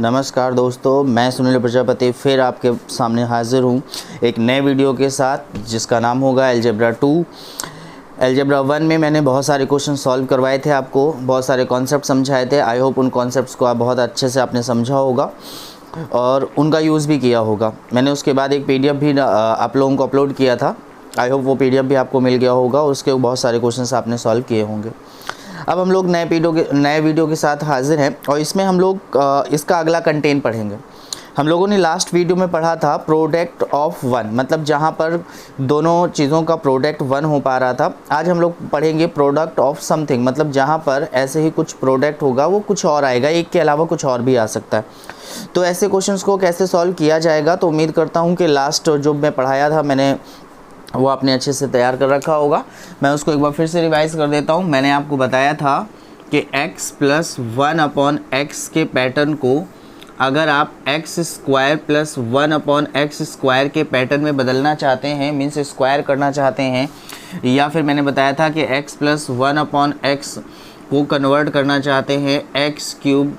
नमस्कार दोस्तों, मैं सुनील प्रजापति फिर आपके सामने हाजिर हूँ एक नए वीडियो के साथ जिसका नाम होगा अलजेब्रा 2। अलजेब्रा 1 में मैंने बहुत सारे क्वेश्चन सॉल्व करवाए थे, आपको बहुत सारे कॉन्सेप्ट समझाए थे। आई होप उन कॉन्सेप्ट्स को आप बहुत अच्छे से आपने समझा होगा और उनका यूज़ भी किया होगा। मैंने उसके बाद एक PDF भी आप लोगों को अपलोड किया था। आई होप वो PDF भी आपको मिल गया होगा और उसके बहुत सारे क्वेश्चन आपने सॉल्व किए होंगे। अब हम लोग नए वीडियो के साथ हाजिर हैं और इसमें हम लोग इसका अगला कंटेंट पढ़ेंगे। हम लोगों ने लास्ट वीडियो में पढ़ा था प्रोडक्ट ऑफ वन, मतलब जहाँ पर दोनों चीज़ों का प्रोडक्ट वन हो पा रहा था। आज हम लोग पढ़ेंगे प्रोडक्ट ऑफ समथिंग, मतलब जहाँ पर ऐसे ही कुछ प्रोडक्ट होगा वो कुछ और आएगा, एक के अलावा कुछ और भी आ सकता है। तो ऐसे क्वेश्चंस को कैसे सॉल्व किया जाएगा, तो उम्मीद करता हूँ कि लास्ट जो मैं पढ़ाया था मैंने वो आपने अच्छे से तैयार कर रखा होगा। मैं उसको एक बार फिर से रिवाइज़ कर देता हूँ। मैंने आपको बताया था कि x + 1/x के पैटर्न को अगर आप x² + 1/x² के पैटर्न में बदलना चाहते हैं, मीन्स स्क्वायर करना चाहते हैं, या फिर मैंने बताया था कि x + 1/x को कन्वर्ट करना चाहते हैं x³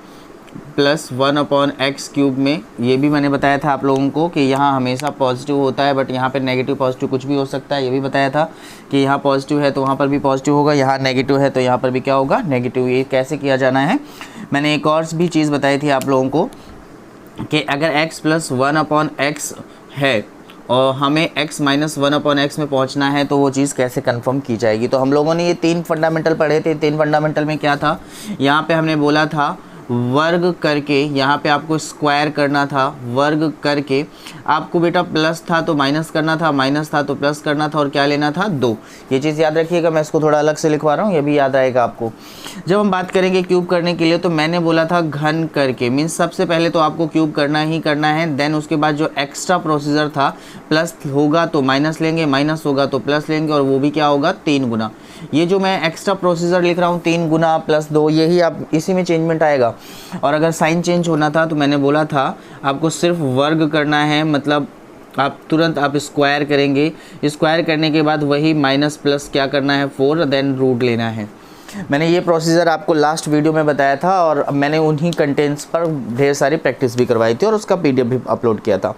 + 1/x³ में। ये भी मैंने बताया था आप लोगों को कि यहाँ हमेशा पॉजिटिव होता है, बट यहाँ पे नेगेटिव पॉजिटिव कुछ भी हो सकता है। ये भी बताया था कि यहाँ पॉजिटिव है तो वहाँ पर भी पॉजिटिव होगा, यहाँ नेगेटिव है तो यहाँ पर भी क्या होगा, नेगेटिव। ये कैसे किया जाना है। मैंने एक और भी चीज़ बताई थी आप लोगों को कि अगर x + 1/x है और हमें x - 1/x में पहुंचना है तो वो चीज़ कैसे कंफर्म की जाएगी। तो हम लोगों ने ये 3 फंडामेंटल पढ़े थे। 3 फंडामेंटल में क्या था, यहाँ पे हमने बोला था वर्ग करके, यहाँ पे आपको स्क्वायर करना था, वर्ग करके आपको बेटा प्लस था तो माइनस करना था, माइनस था तो प्लस करना था, और क्या लेना था 2। ये चीज़ याद रखिएगा, मैं इसको थोड़ा अलग से लिखवा रहा हूँ, ये भी याद आएगा आपको। जब हम बात करेंगे क्यूब करने के लिए तो मैंने बोला था घन करके, मीन्स सबसे पहले तो आपको क्यूब करना ही करना है। देन उसके बाद जो एक्स्ट्रा प्रोसीजर था, प्लस होगा तो माइनस लेंगे, माइनस होगा तो प्लस लेंगे, और वो भी क्या होगा 3 गुना। ये जो मैं एक्स्ट्रा प्रोसीजर लिख रहा हूँ 3 गुना + 2, यही आप इसी में चेंजमेंट आएगा। और अगर साइन चेंज होना था तो मैंने बोला था आपको सिर्फ वर्ग करना है, मतलब आप तुरंत आप स्क्वायर करेंगे, स्क्वायर करने के बाद वही माइनस प्लस क्या करना है 4, देन रूट लेना है। मैंने ये प्रोसीजर आपको लास्ट वीडियो में बताया था और मैंने उन्हीं कंटेंट्स पर ढेर सारी प्रैक्टिस भी करवाई थी और उसका PDF भी अपलोड किया था।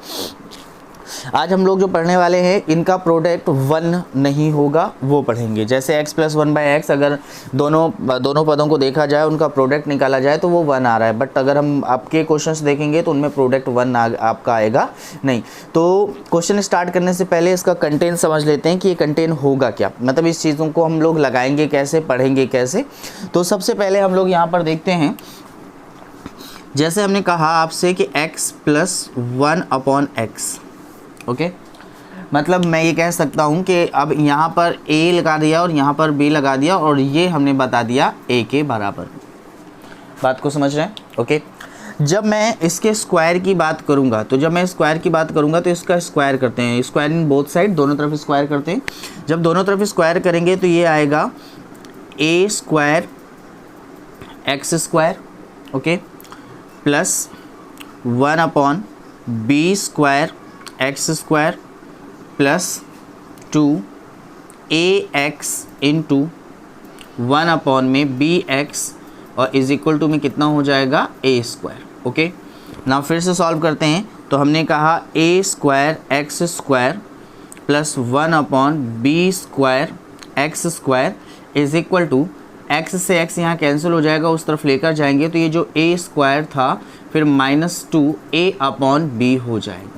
आज हम लोग जो पढ़ने वाले हैं इनका प्रोडक्ट 1 नहीं होगा, वो पढ़ेंगे। जैसे x + 1/x अगर दोनों पदों को देखा जाए, उनका प्रोडक्ट निकाला जाए तो वो 1 आ रहा है, बट अगर हम आपके क्वेश्चंस देखेंगे तो उनमें प्रोडक्ट 1 आपका आएगा नहीं। तो क्वेश्चन स्टार्ट करने से पहले इसका कंटेंट समझ लेते हैं कि ये कंटेंट होगा क्या, मतलब इस चीज़ों को हम लोग लगाएंगे कैसे, पढ़ेंगे कैसे। तो सबसे पहले हम लोग यहाँ पर देखते हैं, जैसे हमने कहा आपसे कि x + 1/x, ओके। मतलब मैं ये कह सकता हूँ कि अब यहाँ पर a लगा दिया और यहाँ पर b लगा दिया और ये हमने बता दिया a के बराबर। बात को समझ रहे हैं, ओके। जब मैं इसके स्क्वायर की बात करूँगा तो इसका स्क्वायर करते हैं, स्क्वायर इन बोथ साइड, दोनों तरफ स्क्वायर करते हैं। जब दोनों तरफ स्क्वायर करेंगे तो ये आएगा a² x², okay, + 1/b² x² + 2ax × 1/bx और = में कितना हो जाएगा a², ओके। ना फिर से सॉल्व करते हैं तो हमने कहा a² x² + 1/b² x² = x से x यहाँ कैंसिल हो जाएगा, उस तरफ लेकर जाएंगे तो ये जो a² था फिर -2a/b हो जाएगा।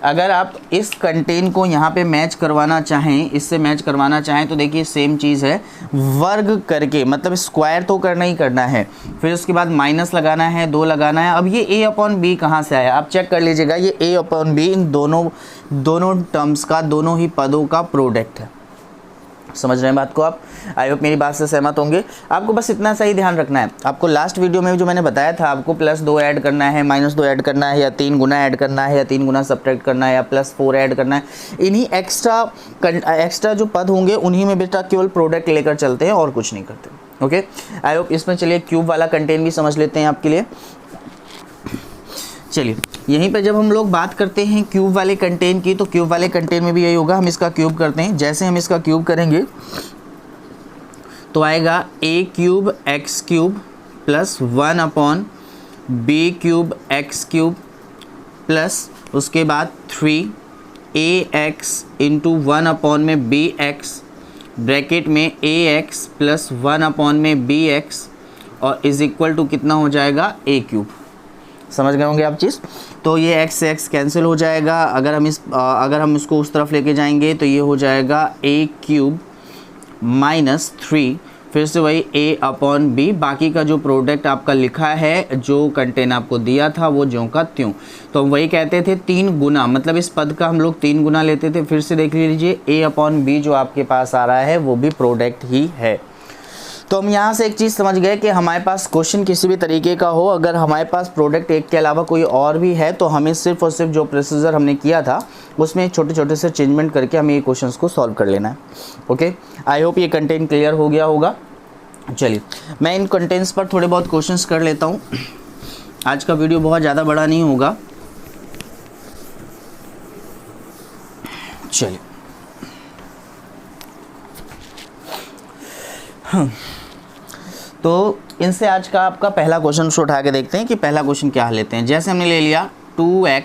अगर आप इस कंटेंट को यहाँ पे मैच करवाना चाहें, इससे मैच करवाना चाहें तो देखिए सेम चीज़ है, वर्ग करके, मतलब स्क्वायर तो करना ही करना है, फिर उसके बाद माइनस लगाना है, 2 लगाना है। अब ये a/b कहाँ से आया, आप चेक कर लीजिएगा, ये a/b इन दोनों टर्म्स का, दोनों ही पदों का प्रोडक्ट है। समझ रहे हैं बात को आप। आई होप मेरी बात से सहमत होंगे। आपको बस इतना सा ही ध्यान रखना है। आपको लास्ट वीडियो में जो मैंने बताया था, आपको +2 ऐड करना है, -2 ऐड करना है, या 3 गुना ऐड करना है, या 3 गुना सब्ट्रैक्ट करना है, या +4 ऐड करना है। इन्हीं एक्स्ट्रा जो पद होंगे उन्हीं में बेटा केवल प्रोडक्ट लेकर चलते हैं और कुछ नहीं करते, ओके। आई होप इसमें चलिए क्यूब वाला कंटेंट भी समझ लेते हैं आपके लिए। चलिए यहीं पे जब हम लोग बात करते हैं क्यूब वाले कंटेंट की, तो क्यूब वाले कंटेंट में भी यही होगा, हम इसका क्यूब करते हैं। जैसे हम इसका क्यूब करेंगे तो आएगा a³ x³ + 1/b² b cube x cube plus उसके बाद 3ax इंटू 1 में बी एक्स ब्रैकेट में ax प्लस 1 में bx और इज इक्वल टू कितना हो जाएगा a क्यूब। समझ गए होंगे आप चीज़। तो ये x से x कैंसिल हो जाएगा। अगर हम इसको उस तरफ लेके जाएंगे तो ये हो जाएगा a क्यूब माइनस 3, फिर से वही a/b, बाकी का जो प्रोडक्ट आपका लिखा है, जो कंटेन आपको दिया था वो ज्यों का त्यों। तो हम वही कहते थे 3 गुना, मतलब इस पद का हम लोग 3 गुना लेते थे। फिर से देख लीजिए a/b जो आपके पास आ रहा है वो भी प्रोडक्ट ही है। तो हम यहाँ से एक चीज़ समझ गए कि हमारे पास क्वेश्चन किसी भी तरीके का हो, अगर हमारे पास प्रोडक्ट एक के अलावा कोई और भी है तो हमें सिर्फ और सिर्फ जो प्रोसीजर हमने किया था उसमें छोटे छोटे से चेंजमेंट करके हमें ये क्वेश्चंस को सॉल्व कर लेना है। ओके, आई होप ये कंटेंट क्लियर हो गया होगा। चलिए मैं इन कंटेंट्स पर थोड़े बहुत क्वेश्चंस कर लेता हूँ। आज का वीडियो बहुत ज़्यादा बड़ा नहीं होगा। चलिए तो इनसे आज का आपका पहला क्वेश्चन उठा के देखते हैं कि पहला क्वेश्चन क्या लेते हैं। जैसे हमने ले लिया 2x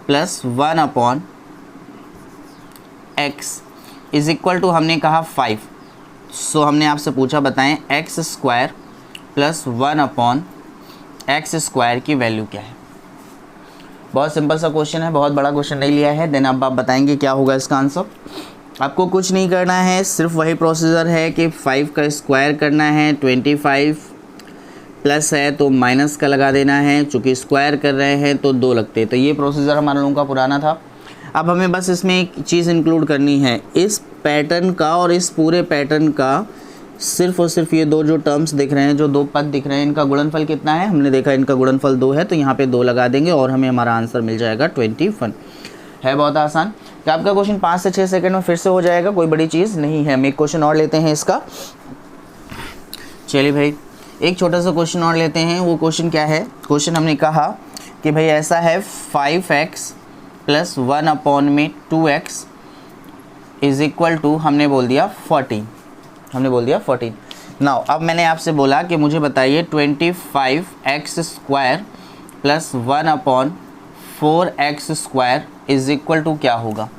plus 1/x is equal to हमने कहा 5। सो हमने आपसे पूछा बताएं x² प्लस 1/x² की वैल्यू क्या है। बहुत सिंपल सा क्वेश्चन है, बहुत बड़ा क्वेश्चन नहीं लिया है। देन अब आप बताएंगे क्या होगा इसका आंसर। आपको कुछ नहीं करना है, सिर्फ वही प्रोसीजर है कि 5 का स्क्वायर करना है, 25 प्लस है तो माइनस का लगा देना है, चूँकि स्क्वायर कर रहे हैं तो 2 लगते। तो ये प्रोसीजर हमारे लोगों का पुराना था। अब हमें बस इसमें एक चीज़ इंक्लूड करनी है, इस पैटर्न का और इस पूरे पैटर्न का सिर्फ और सिर्फ ये 2 जो टर्म्स दिख रहे हैं, जो 2 पद दिख रहे हैं, इनका गुणनफल कितना है। हमने देखा इनका गुणनफल 2 है, तो यहाँ पे 2 लगा देंगे और हमें हमारा आंसर मिल जाएगा 21। है बहुत आसान। क्या आपका क्वेश्चन 5 से 6 सेकंड में फिर से हो जाएगा, कोई बड़ी चीज़ नहीं है। हम एक क्वेश्चन और लेते हैं इसका। चलिए भाई एक छोटा सा क्वेश्चन और लेते हैं। वो क्वेश्चन क्या है, क्वेश्चन हमने कहा कि भाई ऐसा है 5x plus 1/2x is equal to हमने बोल दिया 14। नाउ अब मैंने आपसे बोला कि मुझे बताइए 25x² plus 1/4x² is equal to क्या होगा।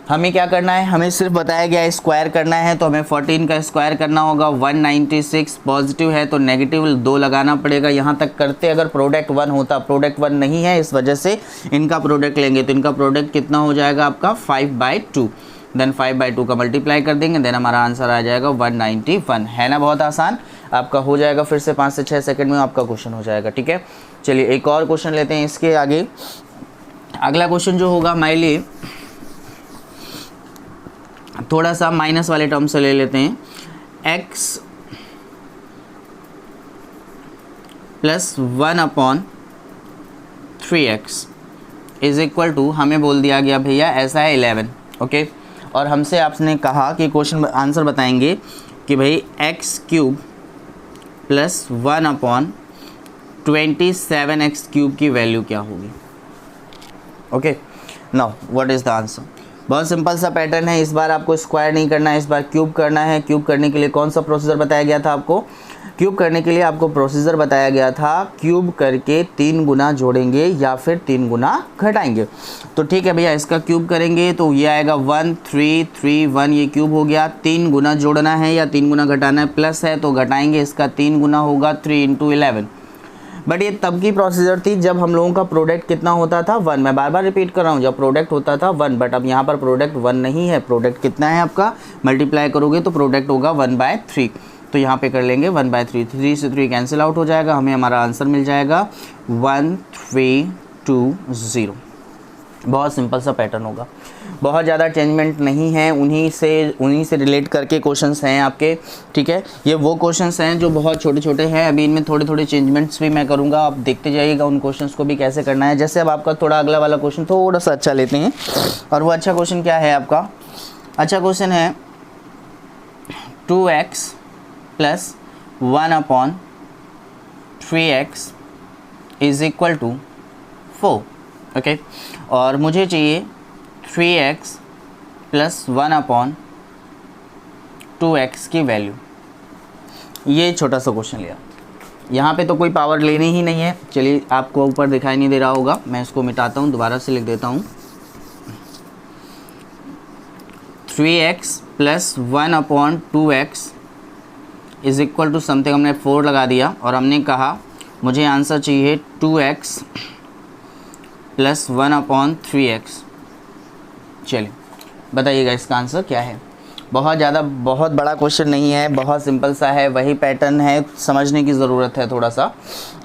हमें क्या करना है, हमें सिर्फ बताया गया स्क्वायर करना है, तो हमें 14 का स्क्वायर करना होगा। 196 पॉजिटिव है तो नेगेटिव 2 लगाना पड़ेगा। यहाँ तक करते अगर प्रोडक्ट 1 होता, प्रोडक्ट 1 नहीं है, इस वजह से इनका प्रोडक्ट लेंगे। तो इनका प्रोडक्ट कितना हो जाएगा आपका 5/2। देन 5/2 का मल्टीप्लाई कर देंगे, देन हमारा आंसर आ जाएगा 191। है ना बहुत आसान। आपका हो जाएगा फिर से 5 से 6 सेकंड में आपका क्वेश्चन हो जाएगा। ठीक है, चलिए एक और क्वेश्चन लेते हैं इसके आगे। अगला क्वेश्चन जो होगा हमारे लिए थोड़ा सा माइनस वाले टर्म से ले लेते हैं। x plus 1/3x is equal to हमें बोल दिया गया भैया ऐसा है 11। ओके, और हमसे आपने कहा कि क्वेश्चन आंसर बताएंगे कि भाई x³ प्लस 1/27x³ की वैल्यू क्या होगी। Okay, now what is the answer. बहुत सिंपल सा पैटर्न है। इस बार आपको स्क्वायर नहीं करना है, इस बार क्यूब करना है। क्यूब करने के लिए कौन सा प्रोसीजर बताया गया था आपको, क्यूब करने के लिए आपको प्रोसीजर बताया गया था क्यूब करके 3 गुना जोड़ेंगे या फिर 3 गुना घटाएंगे। तो ठीक है भैया, इसका क्यूब करेंगे तो ये आएगा 1331, ये क्यूब हो गया। 3 गुना जोड़ना है या 3 गुना घटाना है, प्लस है तो घटाएंगे, इसका 3 गुना होगा 3 × 11। बट ये तब की प्रोसीजर थी जब हम लोगों का प्रोडक्ट कितना होता था 1। मैं बार बार रिपीट कर रहा हूँ, जब प्रोडक्ट होता था 1, बट अब यहाँ पर प्रोडक्ट 1 नहीं है। प्रोडक्ट कितना है आपका, मल्टीप्लाई करोगे तो प्रोडक्ट होगा 1/3। तो यहाँ पे कर लेंगे 1/3, 3 से 3 कैंसिल आउट हो जाएगा, हमें हमारा आंसर मिल जाएगा 1320। बहुत सिंपल सा पैटर्न होगा, बहुत ज़्यादा चेंजमेंट नहीं है। उन्हीं से रिलेट करके क्वेश्चंस हैं आपके। ठीक है, ये वो क्वेश्चंस हैं जो बहुत छोटे छोटे हैं। अभी इनमें थोड़े थोड़े चेंजमेंट्स भी मैं करूँगा, आप देखते जाइएगा उन क्वेश्चंस को भी कैसे करना है। जैसे अब आपका थोड़ा अगला वाला क्वेश्चन थोड़ा सा अच्छा लेते हैं, और वो अच्छा क्वेश्चन क्या है आपका, अच्छा क्वेश्चन है 2x plus 1/3x is equal to 4। Okay, और मुझे चाहिए 3x प्लस 1/2x की वैल्यू। ये छोटा सा क्वेश्चन लिया। यहाँ पे तो कोई पावर लेनी ही नहीं है। चलिए, आपको ऊपर दिखाई नहीं दे रहा होगा, मैं इसको मिटाता हूँ, दोबारा से लिख देता हूँ। 3x plus 1/2x is equal to something, हमने 4 लगा दिया और हमने कहा मुझे आंसर चाहिए 2x प्लस 1/3x। चलिए बताइएगा इसका आंसर क्या है। बहुत बड़ा क्वेश्चन नहीं है, बहुत सिंपल सा है, वही पैटर्न है, समझने की ज़रूरत है थोड़ा सा।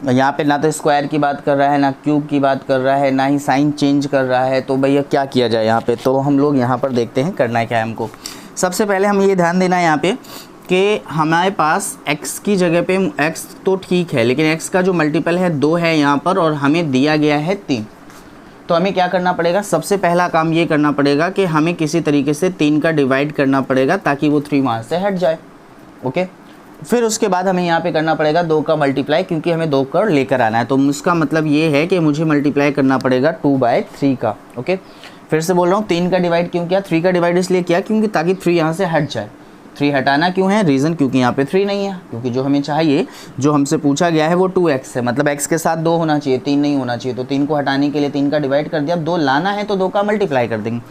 यहाँ पे ना तो स्क्वायर की बात कर रहा है, ना क्यूब की बात कर रहा है, ना ही साइन चेंज कर रहा है। तो भैया क्या किया जाए यहाँ पे, तो हम लोग यहाँ पर देखते हैं करना है क्या है हमको। सबसे पहले हम ये ध्यान देना है यहाँ पे कि हमारे पास x की जगह पे x तो ठीक है, लेकिन x का जो मल्टीपल है 2 है यहाँ पर और हमें दिया गया है 3। तो हमें क्या करना पड़ेगा, सबसे पहला काम ये करना पड़ेगा कि हमें किसी तरीके से 3 का डिवाइड करना पड़ेगा ताकि वो 3 वहाँ से हट जाए। ओके, फिर उसके बाद हमें यहाँ पे करना पड़ेगा 2 का मल्टीप्लाई, क्योंकि हमें 2 का लेकर आना है। तो इसका मतलब ये है कि मुझे मल्टीप्लाई करना पड़ेगा 2/3 का। ओके, फिर से बोल रहा हूँ, 3 का डिवाइड क्यों किया, 3 का डिवाइड इसलिए किया क्योंकि ताकि 3 यहाँ से हट जाए। 3 हटाना क्यों है, रीज़न क्योंकि यहाँ पे 3 नहीं है, क्योंकि जो हमें चाहिए, जो हमसे पूछा गया है वो 2x है, मतलब x के साथ 2 होना चाहिए, 3 नहीं होना चाहिए। तो 3 को हटाने के लिए 3 का डिवाइड कर दिया। अब 2 लाना है तो 2 का मल्टीप्लाई कर देंगे,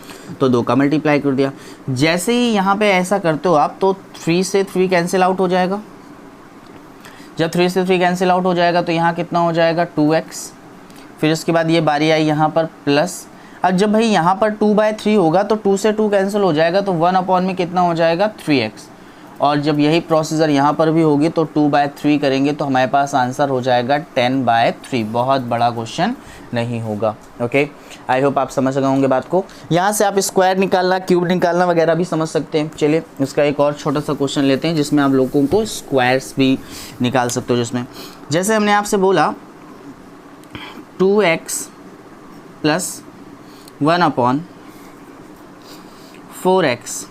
तो 2 का मल्टीप्लाई कर दिया। जैसे ही यहाँ पे ऐसा करते हो आप, तो 3 से 3 कैंसिल आउट हो जाएगा। जब 3 से 3 कैंसिल आउट हो जाएगा तो यहाँ कितना हो जाएगा 2x। फिर उसके बाद ये बारी आई यहाँ पर प्लस। अब जब भाई यहाँ पर 2/3 होगा तो 2 से 2 कैंसिल हो जाएगा, तो 1 में कितना हो जाएगा 3x। और जब यही प्रोसीजर यहाँ पर भी होगी तो 2/3 करेंगे तो हमारे पास आंसर हो जाएगा 10/3। बहुत बड़ा क्वेश्चन नहीं होगा। ओके, आई होप आप समझ गए होंगे बात को। यहाँ से आप स्क्वायर निकालना, क्यूब निकालना वगैरह भी समझ सकते हैं। चलिए इसका एक और छोटा सा क्वेश्चन लेते हैं जिसमें आप लोगों को स्क्वायर्स भी निकाल सकते हो। जिसमें जैसे हमने आपसे बोला 2x plus 1/4x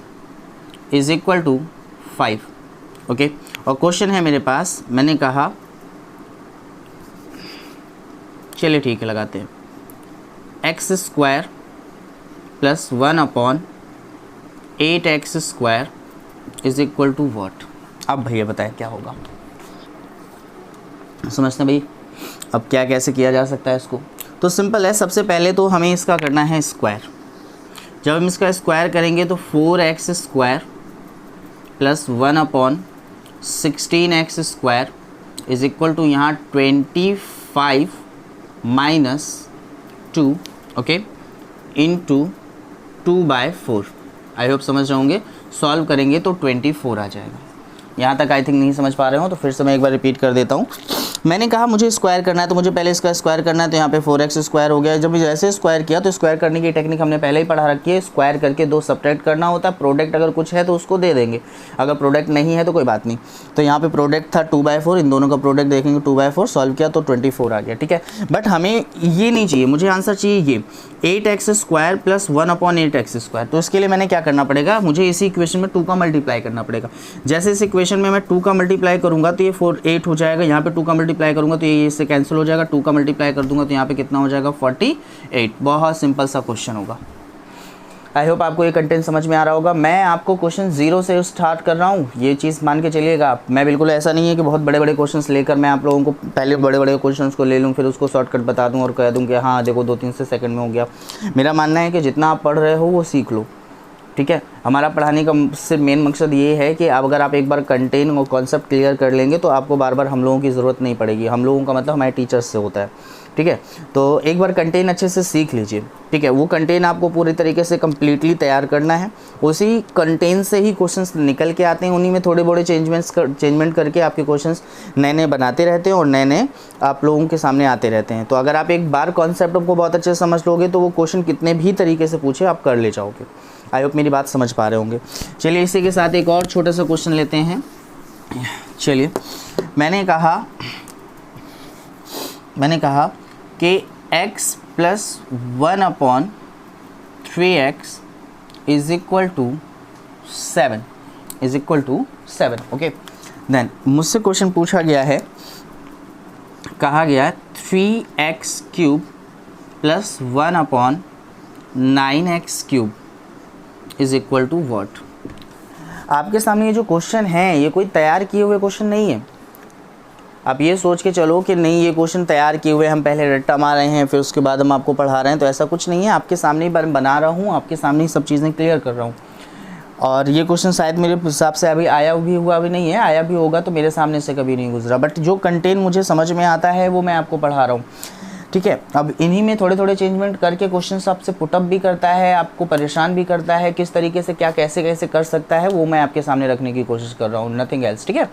is equal to 5। Okay, और क्वेश्चन है मेरे पास, मैंने कहा चलिए ठीक है लगाते हैं, x square plus 1/8x square is equal to what. अब भैया बताएं क्या होगा, समझते हैं भाई अब क्या कैसे किया जा सकता है इसको। तो सिंपल है, सबसे पहले तो हमें इसका करना है स्क्वायर। जब हम इसका स्क्वायर करेंगे तो 4x square plus 1/16x square is equal to यहाँ 25 minus 2 okay into 2/4। I hope समझ रहे होंगे। सॉल्व करेंगे तो 24 आ जाएगा। यहाँ तक आई थिंक नहीं समझ पा रहे हो तो फिर से मैं एक बार रिपीट कर देता हूँ। मैंने कहा मुझे स्क्वायर करना है तो मुझे पहले इसका स्क्वायर करना है, तो यहाँ पे 4x स्क्वायर हो गया। जब जैसे स्क्वायर किया तो स्क्वायर करने की टेक्निक हमने पहले ही पढ़ा रखी है, स्क्वायर करके 2 सब्ट्रैक्ट करना होता है। प्रोडक्ट अगर कुछ है तो उसको दे देंगे, अगर प्रोडक्ट नहीं है तो कोई बात नहीं। तो यहाँ पे प्रोडक्ट था 2/4, इन दोनों का प्रोडक्ट देखेंगे 2/4, सॉल्व किया तो 24 आ गया। ठीक है, बट हमें ये नहीं चाहिए, मुझे आंसर चाहिए ये 8x square plus 1/8x square. तो इसके लिए मैंने क्या करना पड़ेगा, मुझे इसी इक्वेशन में 2 का मल्टीप्लाई करना पड़ेगा। जैसे इस इक्वेशन में मैं 2 का मल्टीप्लाई करूँगा तो ये 8 हो जाएगा, यहाँ पे 2 का मल्टीप्लाई करूँगा तो ये इससे कैंसिल हो जाएगा, 2 का मल्टीप्लाई कर दूंगा तो यहाँ पे कितना हो जाएगा 48। बहुत सिंपल सा क्वेश्चन होगा। आई होप आपको ये कंटेंट समझ में आ रहा होगा। मैं आपको क्वेश्चन 0 से स्टार्ट कर रहा हूँ, ये चीज़ मान के चलिएगा आप। मैं बिल्कुल ऐसा नहीं है कि बहुत बड़े बड़े क्वेश्चंस लेकर मैं आप लोगों को पहले बड़े बड़े क्वेश्चंस को ले लूँ फिर उसको शॉर्टकट बता दूँ और कह दूँ कि हाँ देखो 2-3 से सेकंड में हो गया। मेरा मानना है कि जितना आप पढ़ रहे हो वो सीख लो। ठीक है, हमारा पढ़ाने का सिर्फ मेन मकसद ये है कि अब अगर आप एक बार कंटेंट और कॉन्सेप्ट क्लियर कर लेंगे तो आपको बार बार हम लोगों की ज़रूरत नहीं पड़ेगी। हम लोगों का मतलब हमारे टीचर्स से होता है। ठीक है, तो एक बार कंटेंट अच्छे से सीख लीजिए। ठीक है, वो कंटेंट आपको पूरी तरीके से कम्प्लीटली तैयार करना है। उसी कंटेंट से ही क्वेश्चंस निकल के आते हैं, उन्हीं में थोड़े बड़े चेंजमेंट करके आपके क्वेश्चंस नए नए बनाते रहते हैं और नए नए आप लोगों के सामने आते रहते हैं। तो अगर आप एक बार कॉन्सेप्ट को बहुत अच्छे से समझ लोगे तो वो क्वेश्चन कितने भी तरीके से पूछे आप कर ले जाओगे। आई होप मेरी बात समझ पा रहे होंगे। चलिए इसी के साथ एक और छोटा सा क्वेश्चन लेते हैं। चलिए मैंने कहा कि x plus 1/3x is equal to 7 okay. Then मुझसे क्वेश्चन पूछा गया है, कहा गया है 3x cube plus 1/9x cube is equal to what. आपके सामने ये जो क्वेश्चन है ये कोई तैयार किए हुए क्वेश्चन नहीं है। आप ये सोच के चलो कि नहीं ये क्वेश्चन तैयार किए हुए हम पहले रट्टा मार रहे हैं फिर उसके बाद हम आपको पढ़ा रहे हैं, तो ऐसा कुछ नहीं है। आपके सामने ही बना रहा हूँ, आपके सामने ही सब चीज़ें क्लियर कर रहा हूँ। और ये क्वेश्चन शायद मेरे हिसाब से अभी आया भी हुआ भी नहीं है, आया भी होगा तो मेरे सामने से कभी नहीं गुजरा, बट जो कंटेंट मुझे समझ में आता है वो मैं आपको पढ़ा रहा हूँ, ठीक है। अब इन्हीं में थोड़े थोड़े चेंजमेंट करके क्वेश्चन आपसे पुटअप भी करता है, आपको परेशान भी करता है, किस तरीके से क्या कैसे कैसे कर सकता है वो मैं आपके सामने रखने की कोशिश कर रहा हूँ, नथिंग एल्स, ठीक है।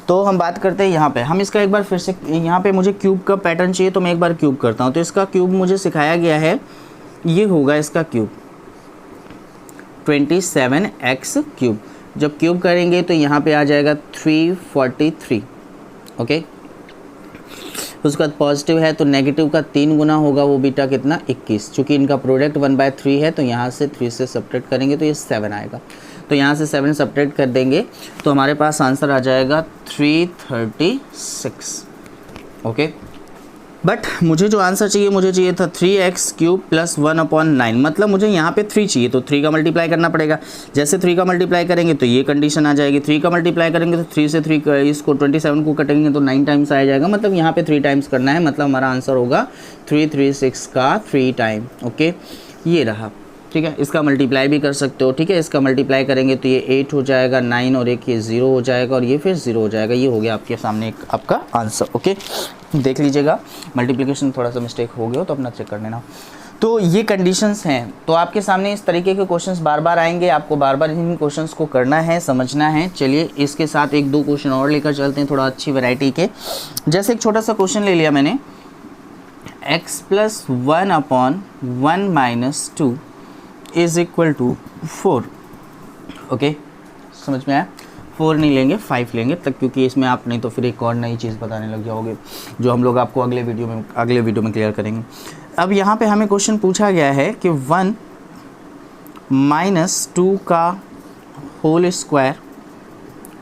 तो हम बात करते हैं यहाँ पे, हम इसका एक बार फिर से, यहाँ पे मुझे क्यूब का पैटर्न चाहिए तो मैं एक बार क्यूब करता हूँ। तो इसका क्यूब मुझे सिखाया गया है, ये होगा इसका क्यूब 27x क्यूब। जब क्यूब करेंगे तो यहाँ पे आ जाएगा 343, ओके। उसके बाद पॉजिटिव है तो नेगेटिव का 3 गुना होगा, वो बीटा कितना 21। चूँकि इनका प्रोडक्ट 1/3 है तो यहाँ से 3 से सब्ट्रैक्ट करेंगे तो ये 7 आएगा। तो यहाँ से 7 सब्ट्रैक्ट कर देंगे तो हमारे पास आंसर आ जाएगा 336, ओके। बट मुझे जो आंसर चाहिए, मुझे चाहिए था 3x क्यूब प्लस 1/9, मतलब मुझे यहाँ पे 3 चाहिए तो 3 का मल्टीप्लाई करना पड़ेगा। जैसे 3 का मल्टीप्लाई करेंगे तो ये कंडीशन आ जाएगी, 3 का मल्टीप्लाई करेंगे तो 3 से 3 इसको 27 को कटेंगे तो 9 टाइम्स आ जाएगा, मतलब यहाँ पे 3 टाइम्स करना है, मतलब हमारा आंसर होगा 336 का 3 टाइम, ओके। ये रहा, ठीक है। इसका मल्टीप्लाई भी कर सकते हो, ठीक है। इसका मल्टीप्लाई करेंगे तो ये 8 हो जाएगा, 9 और 1 ये 0 हो जाएगा और ये फिर 0 हो जाएगा। ये हो गया आपके सामने एक आपका आंसर, ओके। देख लीजिएगा, मल्टीप्लिकेशन थोड़ा सा मिस्टेक हो गया हो तो अपना चेक कर लेना। तो ये कंडीशंस हैं, तो आपके सामने इस तरीके के क्वेश्चंस बार बार आएंगे, आपको बार बार इन क्वेश्चंस को करना है, समझना है। चलिए इसके साथ एक दो क्वेश्चन और लेकर चलते हैं, थोड़ा अच्छी वैरायटी के। जैसे एक छोटा सा क्वेश्चन ले लिया मैंने, x + 1/1 - 2 is equal to 4, okay. समझ में आया? 4 नहीं लेंगे, 5 लेंगे तक, क्योंकि इसमें आप नहीं तो फिर एक और नई चीज़ बताने लग जाओगे जो हम लोग आपको अगले वीडियो में क्लियर करेंगे। अब यहाँ पे हमें क्वेश्चन पूछा गया है कि 1 - 2 का होल स्क्वायर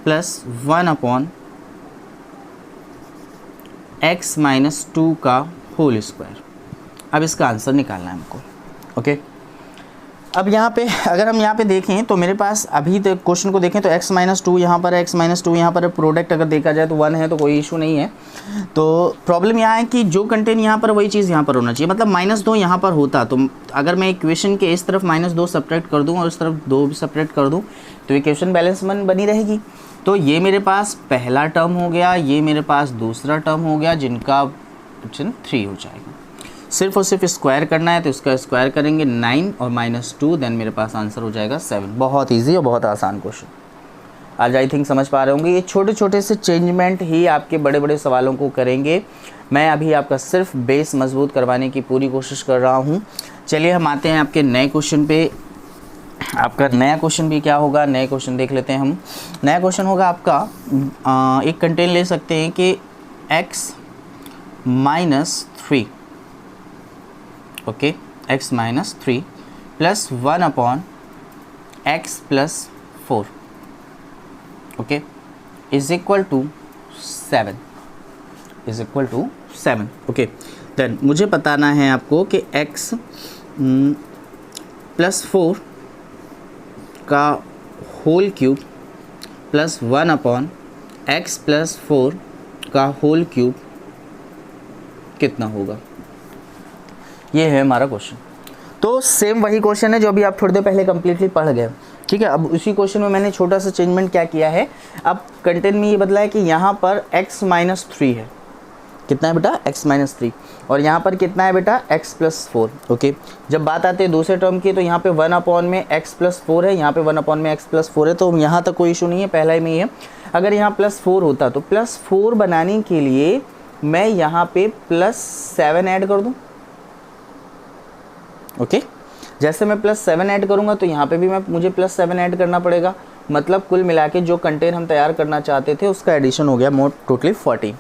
प्लस 1/x - 2 का होल स्क्वायर। अब इसका आंसर निकालना है हमको, ओके। अब यहाँ पे अगर हम यहाँ पे देखें तो मेरे पास अभी तक क्वेश्चन को देखें तो x - 2 यहाँ पर है, x - 2 यहाँ पर है, प्रोडक्ट अगर देखा जाए तो 1 है तो कोई इशू नहीं है। तो प्रॉब्लम यहाँ है कि जो कंटेंट यहाँ पर वही चीज़ यहाँ पर होना चाहिए, मतलब -2 यहाँ पर होता तो अगर मैं इक्वेशन के इस तरफ -2 सब्ट्रैक्ट कर दूँ और इस तरफ 2 भी सब्ट्रैक्ट कर दूँ तो इक्वेशन बैलेंस बनी रहेगी। तो ये मेरे पास पहला टर्म हो गया, ये मेरे पास दूसरा टर्म हो गया, जिनका ऑप्शन 3 हो जाएगा। सिर्फ और सिर्फ स्क्वायर करना है तो इसका स्क्वायर करेंगे 9 और -2, देन मेरे पास आंसर हो जाएगा 7। बहुत इजी और बहुत आसान क्वेश्चन। आज आई थिंक समझ पा रहे होंगे। ये छोटे छोटे से चेंजमेंट ही आपके बड़े बड़े सवालों को करेंगे। मैं अभी आपका सिर्फ बेस मजबूत करवाने की पूरी कोशिश कर रहा हूँ। चलिए हम आते हैं आपके नए क्वेश्चन पे। आपका नया क्वेश्चन भी क्या होगा, नए क्वेश्चन देख लेते हैं हम। नया क्वेश्चन होगा आपका, एक कंटेंट ले सकते हैं कि x - 3, okay, x - 3 plus 1/x + 4, okay, is equal to 7, okay. Then मुझे बताना है आपको कि x + 4 का होल क्यूब प्लस 1/x + 4 का होल क्यूब कितना होगा। ये है हमारा क्वेश्चन। तो सेम वही क्वेश्चन है जो अभी आप थोड़ी देर पहले कम्प्लीटली पढ़ गए, ठीक है। अब उसी क्वेश्चन में मैंने छोटा सा चेंजमेंट क्या किया है, अब कंटेंट में ये बदला है कि यहाँ पर x - 3 है, कितना है बेटा x - 3, और यहाँ पर कितना है बेटा x + 4, ओके। जब बात आती है दूसरे टर्म की तो यहाँ पे 1/x + 4 है, यहाँ पे 1/x + 4 है, तो यहाँ तक कोई इशू नहीं है, पहला ही में ही है। अगर यहाँ +4 होता तो +4 बनाने के लिए मैं यहाँ पे +7 ऐड कर दूँ, ओके। जैसे मैं +7 ऐड करूँगा तो यहाँ पे भी मुझे +7 ऐड करना पड़ेगा, मतलब कुल मिला के जो कंटेंट हम तैयार करना चाहते थे उसका एडिशन हो गया मोट टोटली 40।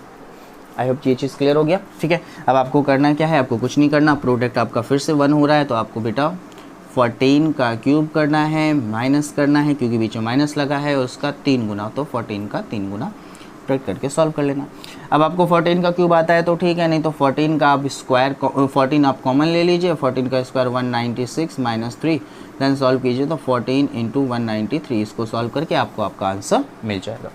आई होप ये चीज़ क्लियर हो गया, ठीक है। अब आपको करना क्या है, आपको कुछ नहीं करना, प्रोडक्ट आपका फिर से 1 हो रहा है तो आपको बेटा 14 का क्यूब करना है, माइनस करना है क्योंकि बीच में माइनस लगा है, और उसका 3 गुना, तो 14 का 3 गुना ब्रैकेट करके सॉल्व कर लेना। अब आपको 14 का क्यूब आता है तो ठीक है, नहीं तो 14 का आप स्क्वायर 14 आप कॉमन ले लीजिए, 14 का स्क्वायर 196 - 3, देन सॉल्व कीजिए तो 14 × 193, इसको सॉल्व करके आपको आपका आंसर मिल जाएगा।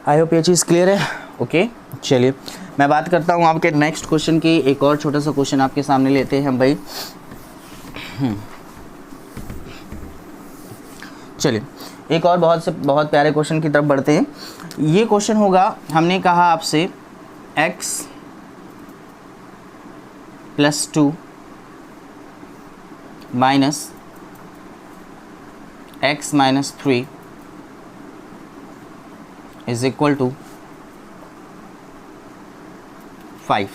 आई होप ये चीज़ क्लियर है। ओके चलिए मैं बात करता हूँ आपके नेक्स्ट क्वेश्चन की। एक और छोटा सा क्वेश्चन आपके सामने लेते हैं हम भाई। चलिए एक और बहुत प्यारे क्वेश्चन की तरफ बढ़ते हैं। ये क्वेश्चन होगा, हमने कहा आपसे x + 2 minus x - 3 is equal to 5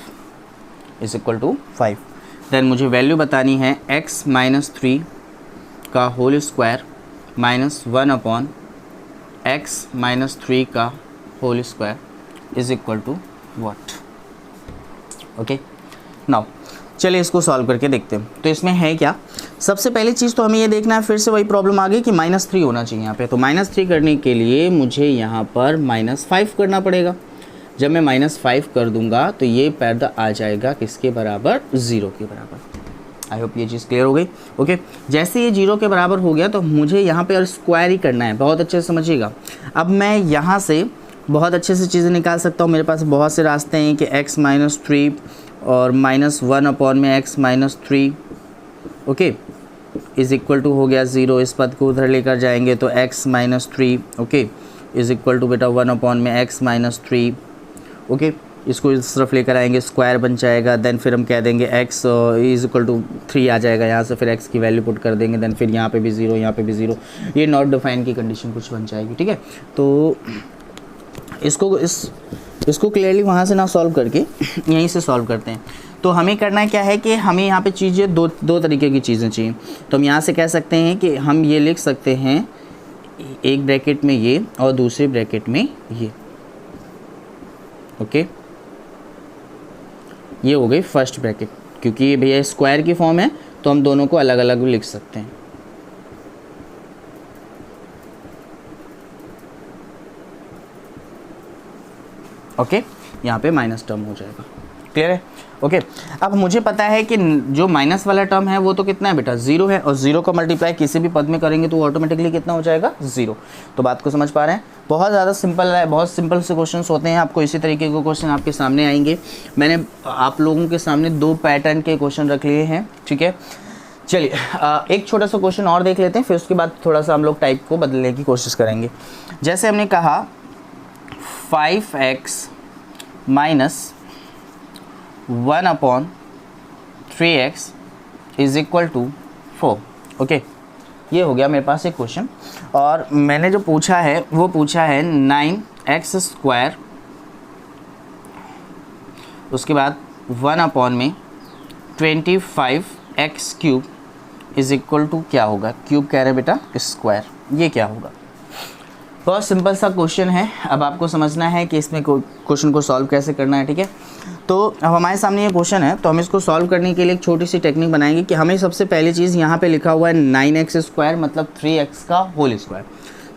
then मुझे वैल्यू बतानी है x - 3 का होल स्क्वायर माइनस 1 x - 3 का whole square is equal to what. Okay now चलिए इसको सॉल्व करके देखते हैं। तो इसमें है क्या, सबसे पहली चीज़ तो हमें ये देखना है, फिर से वही प्रॉब्लम आ गई कि -3 होना चाहिए यहाँ पे। तो -3 करने के लिए मुझे यहाँ पर -5 करना पड़ेगा। जब मैं -5 कर दूंगा तो ये पैद आ जाएगा किसके बराबर, 0 के बराबर। आई होप ये चीज़ क्लियर हो गई। ओके जैसे ये 0 के बराबर हो गया तो मुझे यहाँ पे और स्क्वायर ही करना है, बहुत अच्छे से समझिएगा। अब मैं यहाँ से बहुत अच्छे से चीज़ें निकाल सकता हूँ, मेरे पास बहुत से रास्ते हैं कि x - 3 और -1/x - 3 okay is equal to हो गया 0। इस पद को उधर लेकर जाएंगे तो x - 3 okay is equal to बेटा 1/x - 3 ओके। इसको इस तरफ लेकर आएंगे, स्क्वायर बन जाएगा। देन फिर हम कह देंगे x इज़ इक्वल टू 3 आ जाएगा यहाँ से, फिर x की वैल्यू पुट कर देंगे। देन फिर यहाँ पे भी 0, यहाँ पे भी 0, ये नॉट डिफाइन की कंडीशन कुछ बन जाएगी। ठीक है, तो इसको क्लियरली वहाँ से ना सॉल्व करके यहीं से सॉल्व करते हैं। तो हमें करना क्या है कि हमें यहाँ पे चीज़ें दो तरीके की चीज़ें चाहिए। तो हम यहाँ से कह सकते हैं कि हम ये लिख सकते हैं, एक ब्रैकेट में ये और दूसरे ब्रैकेट में ये। ओके ये हो गई फर्स्ट ब्रैकेट, क्योंकि ये भैया स्क्वायर की फॉर्म है तो हम दोनों को अलग अलग भी लिख सकते हैं। ओके यहाँ पे माइनस टर्म हो जाएगा। क्लियर है? ओके अब मुझे पता है कि जो माइनस वाला टर्म है वो तो कितना है बेटा, 0 है, और 0 का मल्टीप्लाई किसी भी पद में करेंगे तो ऑटोमेटिकली कितना हो जाएगा, 0। तो बात को समझ पा रहे हैं? बहुत ज़्यादा सिंपल है, बहुत सिंपल से क्वेश्चन होते हैं। आपको इसी तरीके के क्वेश्चन आपके सामने आएंगे। मैंने आप लोगों के सामने 2 पैटर्न के क्वेश्चन रख लिए हैं। ठीक है चलिए एक छोटा सा क्वेश्चन और देख लेते हैं, फिर उसके बाद थोड़ा सा हम लोग टाइप को बदलने की कोशिश करेंगे। जैसे हमने कहा 5x - 1/3x is equal to 4। Okay ये हो गया मेरे पास एक क्वेश्चन, और मैंने जो पूछा है वो पूछा है 9x², उसके बाद 1/25x³ इज इक्वल टू क्या होगा, क्यूब कह रहे हैं बेटा, स्क्वायर। ये क्या होगा? बहुत सिंपल सा क्वेश्चन है। अब आपको समझना है कि इसमें क्वेश्चन को सॉल्व कैसे करना है। ठीक है, तो अब हमारे सामने ये क्वेश्चन है, तो हम इसको सॉल्व करने के लिए एक छोटी सी टेक्निक बनाएंगे कि हमें सबसे पहली चीज़, यहाँ पे लिखा हुआ है 9x² मतलब 3x का होल स्क्वायर,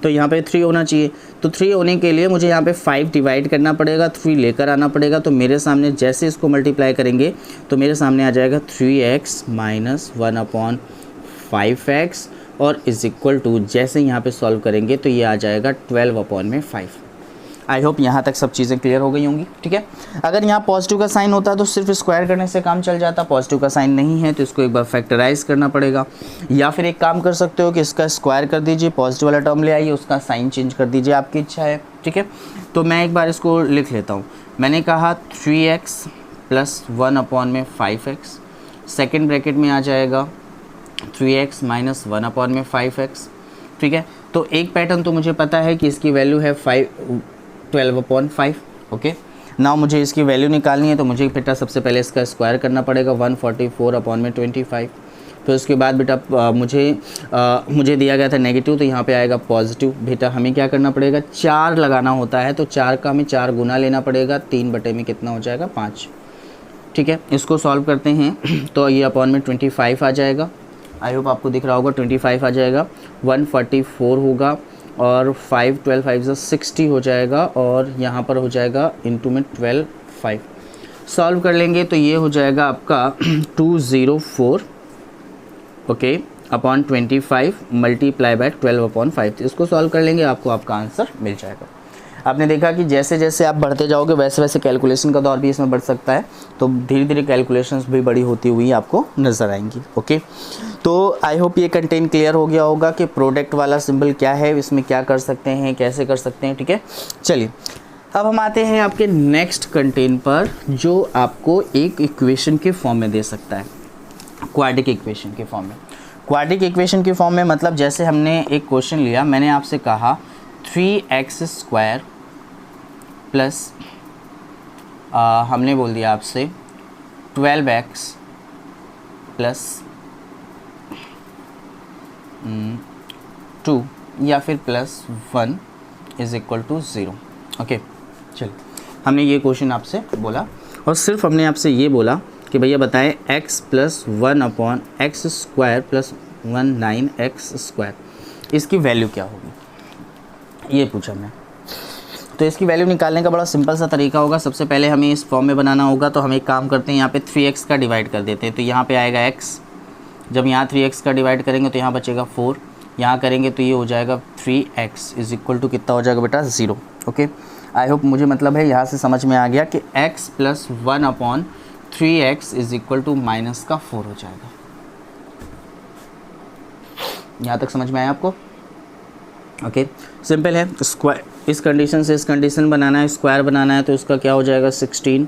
तो यहाँ पे 3 होना चाहिए। तो 3 होने के लिए मुझे यहाँ पे 5 डिवाइड करना पड़ेगा, 3 लेकर आना पड़ेगा। तो मेरे सामने जैसे इसको मल्टीप्लाई करेंगे तो मेरे सामने आ जाएगा 3x - 1/5x और इज इक्वल टू, जैसे यहाँ पे सॉल्व करेंगे तो ये आ जाएगा 12/5। आई होप यहाँ तक सब चीज़ें क्लियर हो गई होंगी। ठीक है, अगर यहाँ पॉजिटिव का साइन होता तो सिर्फ स्क्वायर करने से काम चल जाता। पॉजिटिव का साइन नहीं है तो इसको एक बार फैक्टराइज करना पड़ेगा, या फिर एक काम कर सकते हो कि इसका स्क्वायर कर दीजिए, पॉजिटिव वाला टर्म ले आइए, उसका साइन चेंज कर दीजिए, आपकी इच्छा है। ठीक है, तो मैं एक बार इसको लिख लेता हूँ। मैंने कहा 3x + 1/5x, सेकेंड ब्रैकेट में आ जाएगा 3x - 1/5x। ठीक है, तो एक पैटर्न तो मुझे पता है कि इसकी वैल्यू है 12/5। ओके नाउ मुझे इसकी वैल्यू निकालनी है, तो मुझे बेटा सबसे पहले इसका स्क्वायर करना पड़ेगा 144/25। फिर उसके बाद बेटा मुझे दिया गया था नेगेटिव, तो यहाँ पे आएगा पॉजिटिव। बेटा हमें क्या करना पड़ेगा, 4 लगाना होता है, तो 4 का हमें 4 गुना लेना पड़ेगा। 3 में कितना हो जाएगा, 5। ठीक है, इसको सॉल्व करते हैं तो ये /25 आ जाएगा। आई होप आपको दिख रहा होगा, 25 आ जाएगा, 144 होगा, और 5 12 5 60 हो जाएगा, और यहाँ पर हो जाएगा इंटू में 12 5। सॉल्व कर लेंगे तो ये हो जाएगा आपका 204 ओके अपॉन 25 मल्टीप्लाई बाय 12/5। इसको सॉल्व कर लेंगे, आपको आपका आंसर मिल जाएगा। आपने देखा कि जैसे जैसे आप बढ़ते जाओगे वैसे वैसे कैलकुलेशन का दौर भी इसमें बढ़ सकता है, तो धीरे धीरे कैलकुलेशंस भी बड़ी होती हुई आपको नज़र आएंगी। ओके, तो आई होप ये कंटेंट क्लियर हो गया होगा कि प्रोडक्ट वाला सिंबल क्या है, इसमें क्या कर सकते हैं, कैसे कर सकते हैं। ठीक है, चलिए अब हम आते हैं आपके नेक्स्ट कंटेंट पर, जो आपको एक इक्वेशन के फॉर्म में दे सकता है, क्वाड्रेटिक इक्वेशन के फॉर्म में। क्वाड्रेटिक इक्वेशन के फॉर्म में मतलब जैसे हमने एक क्वेश्चन लिया, मैंने आपसे कहा 3x² प्लस हमने बोल दिया आपसे 12x प्लस 2 या फिर plus 1 is equal to 0। Okay, चलिए हमने ये क्वेश्चन आपसे बोला और सिर्फ हमने आपसे ये बोला कि भैया बताएं x plus 1/x² plus 19x², इसकी वैल्यू क्या होगी, ये पूछा मैं। तो इसकी वैल्यू निकालने का बड़ा सिंपल सा तरीका होगा। सबसे पहले हमें इस फॉर्म में बनाना होगा, तो हम एक काम करते हैं, यहाँ पे 3x का डिवाइड कर देते हैं, तो यहाँ पे आएगा x। जब यहाँ 3x का डिवाइड करेंगे तो यहाँ बचेगा 4, यहाँ करेंगे तो ये हो जाएगा 3x इज इक्वल टू कितना हो जाएगा बेटा, 0। ओके, आई होप मुझे मतलब है यहाँ से समझ में आ गया कि x plus 1/3x is equal to minus का 4 हो जाएगा। यहाँ तक समझ में आया आपको? ओके, सिंपल है। स्क्वायर, इस कंडीशन से इस कंडीशन बनाना है, स्क्वायर बनाना है, तो इसका क्या हो जाएगा 16।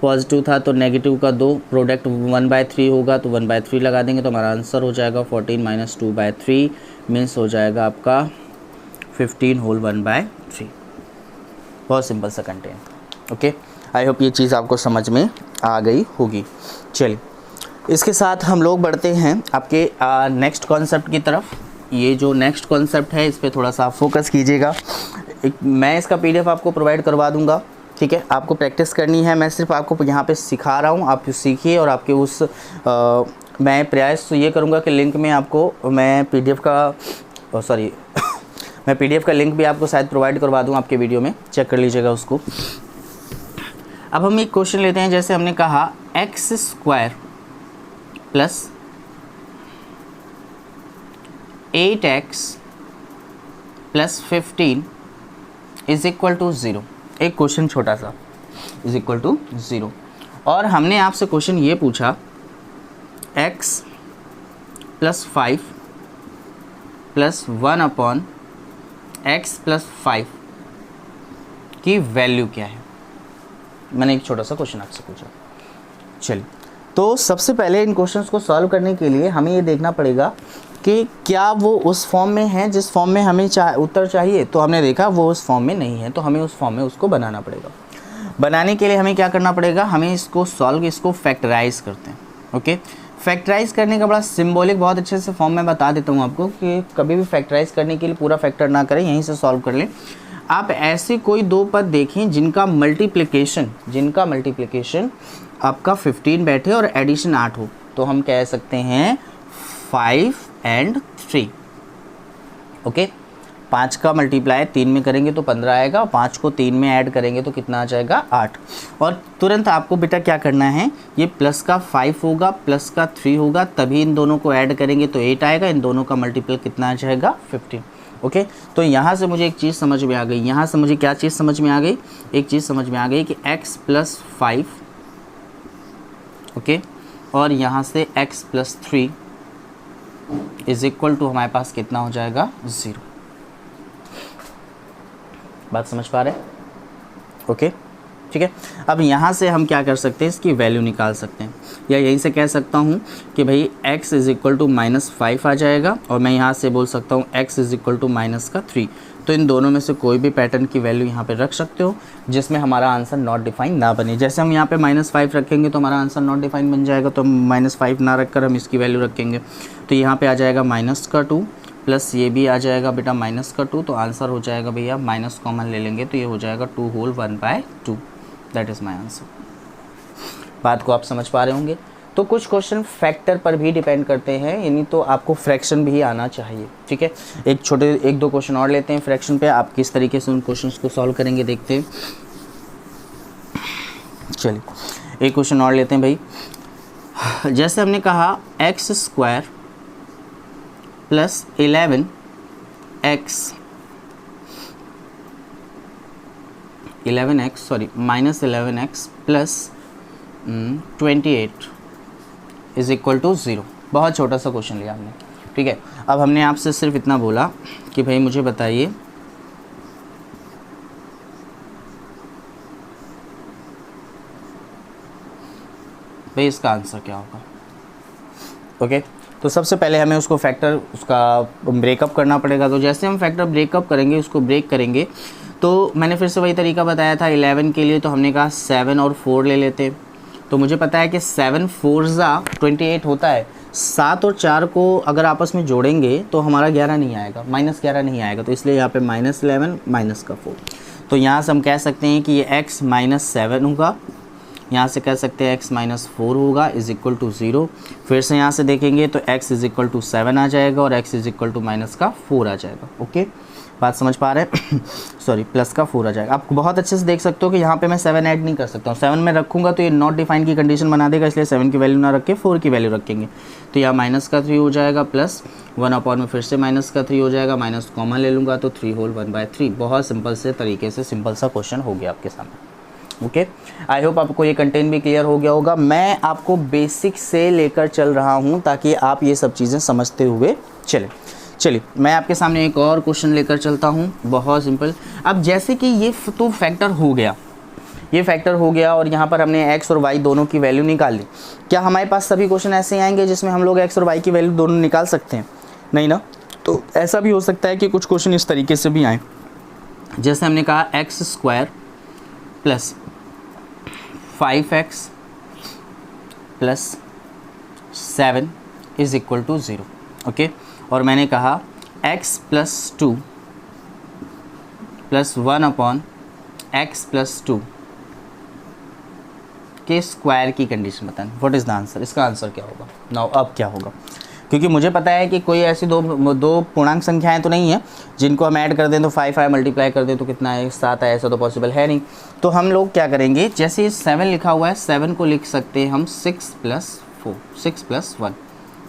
पॉजिटिव था तो नेगेटिव का 2, प्रोडक्ट 1/3 होगा तो 1/3 लगा देंगे, तो हमारा आंसर हो जाएगा 14 - 2/3 मीन्स हो जाएगा आपका 15 होल 1/3। बहुत सिंपल सा कंटेंट। ओके, आई होप ये चीज़ आपको समझ में आ गई होगी। चलिए इसके साथ हम लोग बढ़ते हैं आपके नेक्स्ट कॉन्सेप्ट की तरफ। ये जो नेक्स्ट कॉन्सेप्ट है इस पर थोड़ा सा फोकस कीजिएगा। मैं इसका PDF आपको प्रोवाइड करवा दूंगा, ठीक है, आपको प्रैक्टिस करनी है। मैं सिर्फ आपको यहाँ पे सिखा रहा हूँ, आप सीखिए और आपके उस मैं प्रयास ये करूँगा कि लिंक में आपको मैं PDF का मैं PDF का लिंक भी आपको शायद प्रोवाइड करवा दूँ आपके वीडियो में, चेक कर लीजिएगा उसको। अब हम एक क्वेश्चन लेते हैं, जैसे हमने कहा x² plus 8x plus 15 is equal to 0। एक क्वेश्चन छोटा सा, इज इक्वल टू 0। और हमने आपसे क्वेश्चन ये पूछा x plus 5 plus 1/x plus 5 की वैल्यू क्या है। मैंने एक छोटा सा क्वेश्चन आपसे पूछा। चलिए, तो सबसे पहले इन क्वेश्चंस को सॉल्व करने के लिए हमें ये देखना पड़ेगा कि क्या वो उस फॉर्म में है जिस फॉर्म में हमें उत्तर चाहिए। तो हमने देखा वो उस फॉर्म में नहीं है, तो हमें उस फॉर्म में उसको बनाना पड़ेगा। बनाने के लिए हमें क्या करना पड़ेगा, हमें इसको इसको फैक्टराइज करते हैं। ओके, फैक्टराइज करने का बड़ा सिंबॉलिक बहुत अच्छे से फॉर्म में बता देता हूँ आपको कि कभी भी फैक्टराइज करने के लिए पूरा फैक्टर ना करें, यहीं से सॉल्व कर लें। आप ऐसे कोई दो पद देखें जिनका मल्टीप्लिकेशन आपका 15 बैठे और एडिशन 8 हो, तो हम कह सकते हैं 5 and 3। ओके, 5 का मल्टीप्लाई 3 में करेंगे तो 15 आएगा, 5 को 3 में ऐड करेंगे तो कितना आ जाएगा 8। और तुरंत आपको बेटा क्या करना है, ये प्लस का 5 होगा प्लस का 3 होगा, तभी इन दोनों को ऐड करेंगे तो 8 आएगा, इन दोनों का मल्टीपल कितना आ जाएगा 15। ओके, तो यहाँ से मुझे एक चीज़ समझ में आ गई, यहाँ से मुझे क्या चीज़ समझ में आ गई, एक चीज़ समझ में आ गई कि x प्लस 5 ओके, और यहाँ से x plus 3 is equal to हमारे पास कितना हो जाएगा 0। बात समझ पा रहे हैं? ओके, ठीक है। अब यहाँ से हम क्या कर सकते हैं, इसकी वैल्यू निकाल सकते हैं, या यहीं से कह सकता हूँ कि भाई x इज इक्वल टू -5 आ जाएगा, और मैं यहाँ से बोल सकता हूँ x इज इक्वल टू -3। तो इन दोनों में से कोई भी पैटर्न की वैल्यू यहाँ पे रख सकते हो जिसमें हमारा आंसर नॉट डिफाइन ना बने। जैसे हम यहाँ पे -5 रखेंगे तो हमारा आंसर नॉट डिफाइन बन जाएगा, तो -5 ना रखकर हम इसकी वैल्यू रखेंगे तो यहाँ पे आ जाएगा -2 प्लस ये भी आ जाएगा बेटा -2, तो आंसर हो जाएगा भैया माइनस कॉमन ले लेंगे तो ये हो जाएगा 2 whole 1/2। That is my answer. बात को आप समझ पा रहे होंगे। तो कुछ क्वेश्चन फैक्टर पर भी डिपेंड करते हैं, यानी तो आपको फ्रैक्शन भी आना चाहिए, ठीक है। एक दो क्वेश्चन और लेते हैं फ्रैक्शन पे, आप किस तरीके से उन क्वेश्चंस को सॉल्व करेंगे देखते हैं। चलिए एक क्वेश्चन और लेते हैं भाई। जैसे हमने कहा x² plus 11x -11x plus 28 is equal to 0। बहुत छोटा सा क्वेश्चन लिया हमने, ठीक है। अब हमने आपसे सिर्फ इतना बोला कि भाई मुझे बताइए भाई इसका आंसर क्या होगा। ओके, तो सबसे पहले हमें उसको फैक्टर उसका ब्रेकअप करना पड़ेगा। तो जैसे हम फैक्टर ब्रेकअप करेंगे, उसको ब्रेक करेंगे, तो मैंने फिर से वही तरीका बताया था 11 के लिए। तो हमने कहा 7 और 4 ले लेते। तो मुझे पता है कि 7 4 28 होता है। 7 और 4 को अगर आपस में जोड़ेंगे तो हमारा 11 नहीं आएगा, -11 नहीं आएगा। तो इसलिए यहाँ पे -11 माइनस का 4। तो यहाँ से हम कह सकते हैं कि ये x -7 होगा, यहाँ से कह सकते हैं x -4 होगा इज इक्वल टू 0। फिर से यहाँ से देखेंगे तो x इज इक्वल टू 7 आ जाएगा और x इज इक्वल टू -4 आ जाएगा। ओके, बात समझ पा रहे हैं? सॉरी, +4 आ जाएगा। आप बहुत अच्छे से देख सकते हो कि यहाँ पे मैं 7 ऐड नहीं कर सकता हूँ। 7 में रखूँगा तो ये नॉट डिफाइन की कंडीशन बना देगा, इसलिए 7 की वैल्यू ना रख के 4 की वैल्यू रखेंगे। तो यहाँ -3 हो जाएगा, प्लस 1 में फिर से -3 हो जाएगा, माइनस कॉमन ले लूँगा तो 3 होल 1/3। बहुत सिंपल से तरीके से सिंपल सा क्वेश्चन हो गया आपके सामने। ओके, आई होप आपको ये कंटेंट भी क्लियर हो गया होगा। मैं आपको बेसिक से लेकर चल रहा हूँ ताकि आप ये सब चीज़ें समझते हुए चलिए मैं आपके सामने एक और क्वेश्चन लेकर चलता हूँ, बहुत सिंपल। अब जैसे कि ये तो फैक्टर हो गया, ये फैक्टर हो गया और यहाँ पर हमने x और y दोनों की वैल्यू निकाल ली। क्या हमारे पास सभी क्वेश्चन ऐसे आएंगे जिसमें हम लोग x और y की वैल्यू दोनों निकाल सकते हैं? नहीं ना। तो ऐसा भी हो सकता है कि कुछ क्वेश्चन इस तरीके से भी आए, जैसे हमने कहा x² plus 5x plus 7 is equal to 0। Okay, और मैंने कहा x plus 2 plus 1/x plus 2 के स्क्वायर की कंडीशन बताएं। What is the answer? इसका आंसर क्या होगा? नाउ अब क्या होगा, क्योंकि मुझे पता है कि कोई ऐसी दो पूर्णांक संख्याएं तो नहीं है जिनको हम ऐड कर दें तो 5 मल्टीप्लाई कर दें तो कितना है? 7 है। ऐसा तो पॉसिबल है नहीं। तो हम लोग क्या करेंगे, जैसे 7 लिखा हुआ है, 7 को लिख सकते हैं हम 6 + 4, 6 + 1।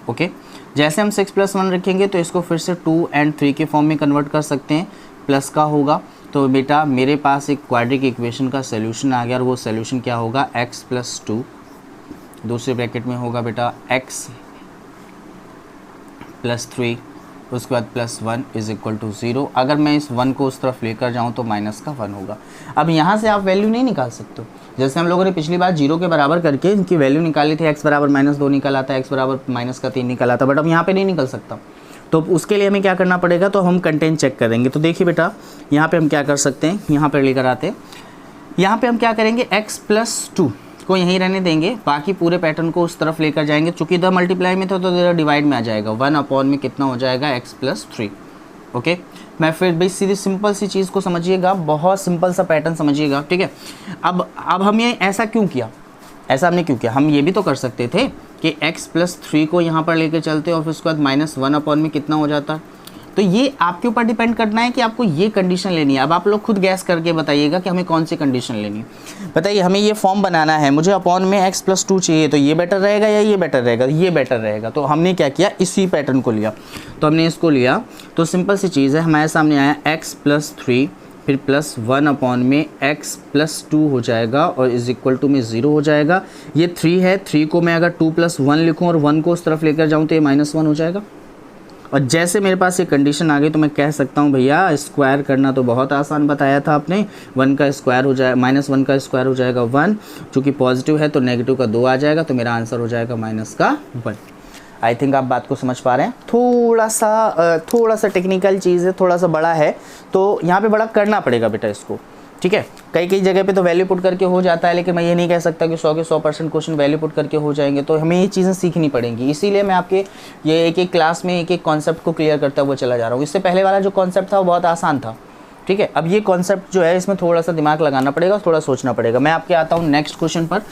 ओके, जैसे हम 6 + 1 रखेंगे तो इसको फिर से 2 और 3 के फॉर्म में कन्वर्ट कर सकते हैं, प्लस का होगा। तो बेटा मेरे पास एक क्वाड्रिक इक्वेशन का सोल्यूशन आ गया और वो सोल्यूशन क्या होगा? x + 2, दूसरे ब्रैकेट में होगा बेटा x + 3, उसके बाद +1 इज इक्वल टू 0। अगर मैं इस 1 को उस तरफ लेकर जाऊं तो -1 होगा। अब यहाँ से आप वैल्यू नहीं निकाल सकते, जैसे हम लोगों ने पिछली बार 0 के बराबर करके इनकी वैल्यू निकाली थी। x बराबर -2 निकल आता, x बराबर -3 निकल आता, बट अब यहाँ पे नहीं निकल सकता। तो उसके लिए हमें क्या करना पड़ेगा, तो हम कंटेंट चेक करेंगे। तो देखिए बेटा, यहाँ पे हम क्या कर सकते हैं, यहाँ पर लेकर आते हैं। यहाँ पे हम क्या करेंगे, x + 2 को यहीं रहने देंगे, बाकी पूरे पैटर्न को उस तरफ लेकर जाएंगे। चूँकि इधर मल्टीप्लाई में था तो इधर डिवाइड में आ जाएगा। 1/, में कितना हो जाएगा? x + 3। ओके, मैं फिर भी सीधी सिंपल सी चीज़ को समझिएगा, बहुत सिंपल सा पैटर्न समझिएगा, ठीक है। अब हम ये ऐसा क्यों किया, ऐसा हमने क्यों किया? हम ये भी तो कर सकते थे कि x + 3 को यहाँ पर लेकर चलते और फिर उसके बाद -1/, में कितना हो जाता। तो ये आपके ऊपर डिपेंड करना है कि आपको ये कंडीशन लेनी है। अब आप लोग खुद गैस करके बताइएगा कि हमें कौन सी कंडीशन लेनी है। बताइए, हमें ये फॉर्म बनाना है, मुझे अपॉन में x + 2 चाहिए, तो ये बेटर रहेगा या ये बेटर रहेगा? ये बेटर रहेगा। तो हमने क्या किया, इसी पैटर्न को लिया। तो हमने इसको लिया, तो सिंपल सी चीज़ है, हमारे सामने आया x + 3 फिर +1/, में x + 2 हो जाएगा और इज इक्वल टू में 0 हो जाएगा। ये 3 है, 3 को मैं अगर 2 + 1 लिखूँ और 1 को उस तरफ लेकर जाऊँ तो ये -1 हो जाएगा। और जैसे मेरे पास ये कंडीशन आ गई तो मैं कह सकता हूँ भैया स्क्वायर करना तो बहुत आसान बताया था आपने। 1 का स्क्वायर हो जाए, -1 का स्क्वायर हो जाएगा 1, चूँकि पॉजिटिव है तो नेगेटिव का 2 आ जाएगा, तो मेरा आंसर हो जाएगा -1। आई थिंक आप बात को समझ पा रहे हैं। थोड़ा सा टेक्निकल चीज़ है, थोड़ा सा बड़ा है, तो यहाँ पे बड़ा करना पड़ेगा बेटा इसको, ठीक है। कई जगह पे तो वैल्यू पुट करके हो जाता है, लेकिन मैं ये नहीं कह सकता कि 100 के 100% क्वेश्चन वैल्यू पुट करके हो जाएंगे। तो हमें ये चीज़ें सीखनी पड़ेंगी, इसीलिए मैं आपके ये एक क्लास में एक कॉन्सेप्ट को क्लियर करता हुआ चला जा रहा हूँ। इससे पहले वाला जो कॉन्सेप्ट था वो बहुत आसान था, ठीक है। अब ये कॉन्सेप्ट जो है इसमें थोड़ा सा दिमाग लगाना पड़ेगा, थोड़ा सोचना पड़ेगा। मैं आपके आता हूँ नेक्स्ट क्वेश्चन पर।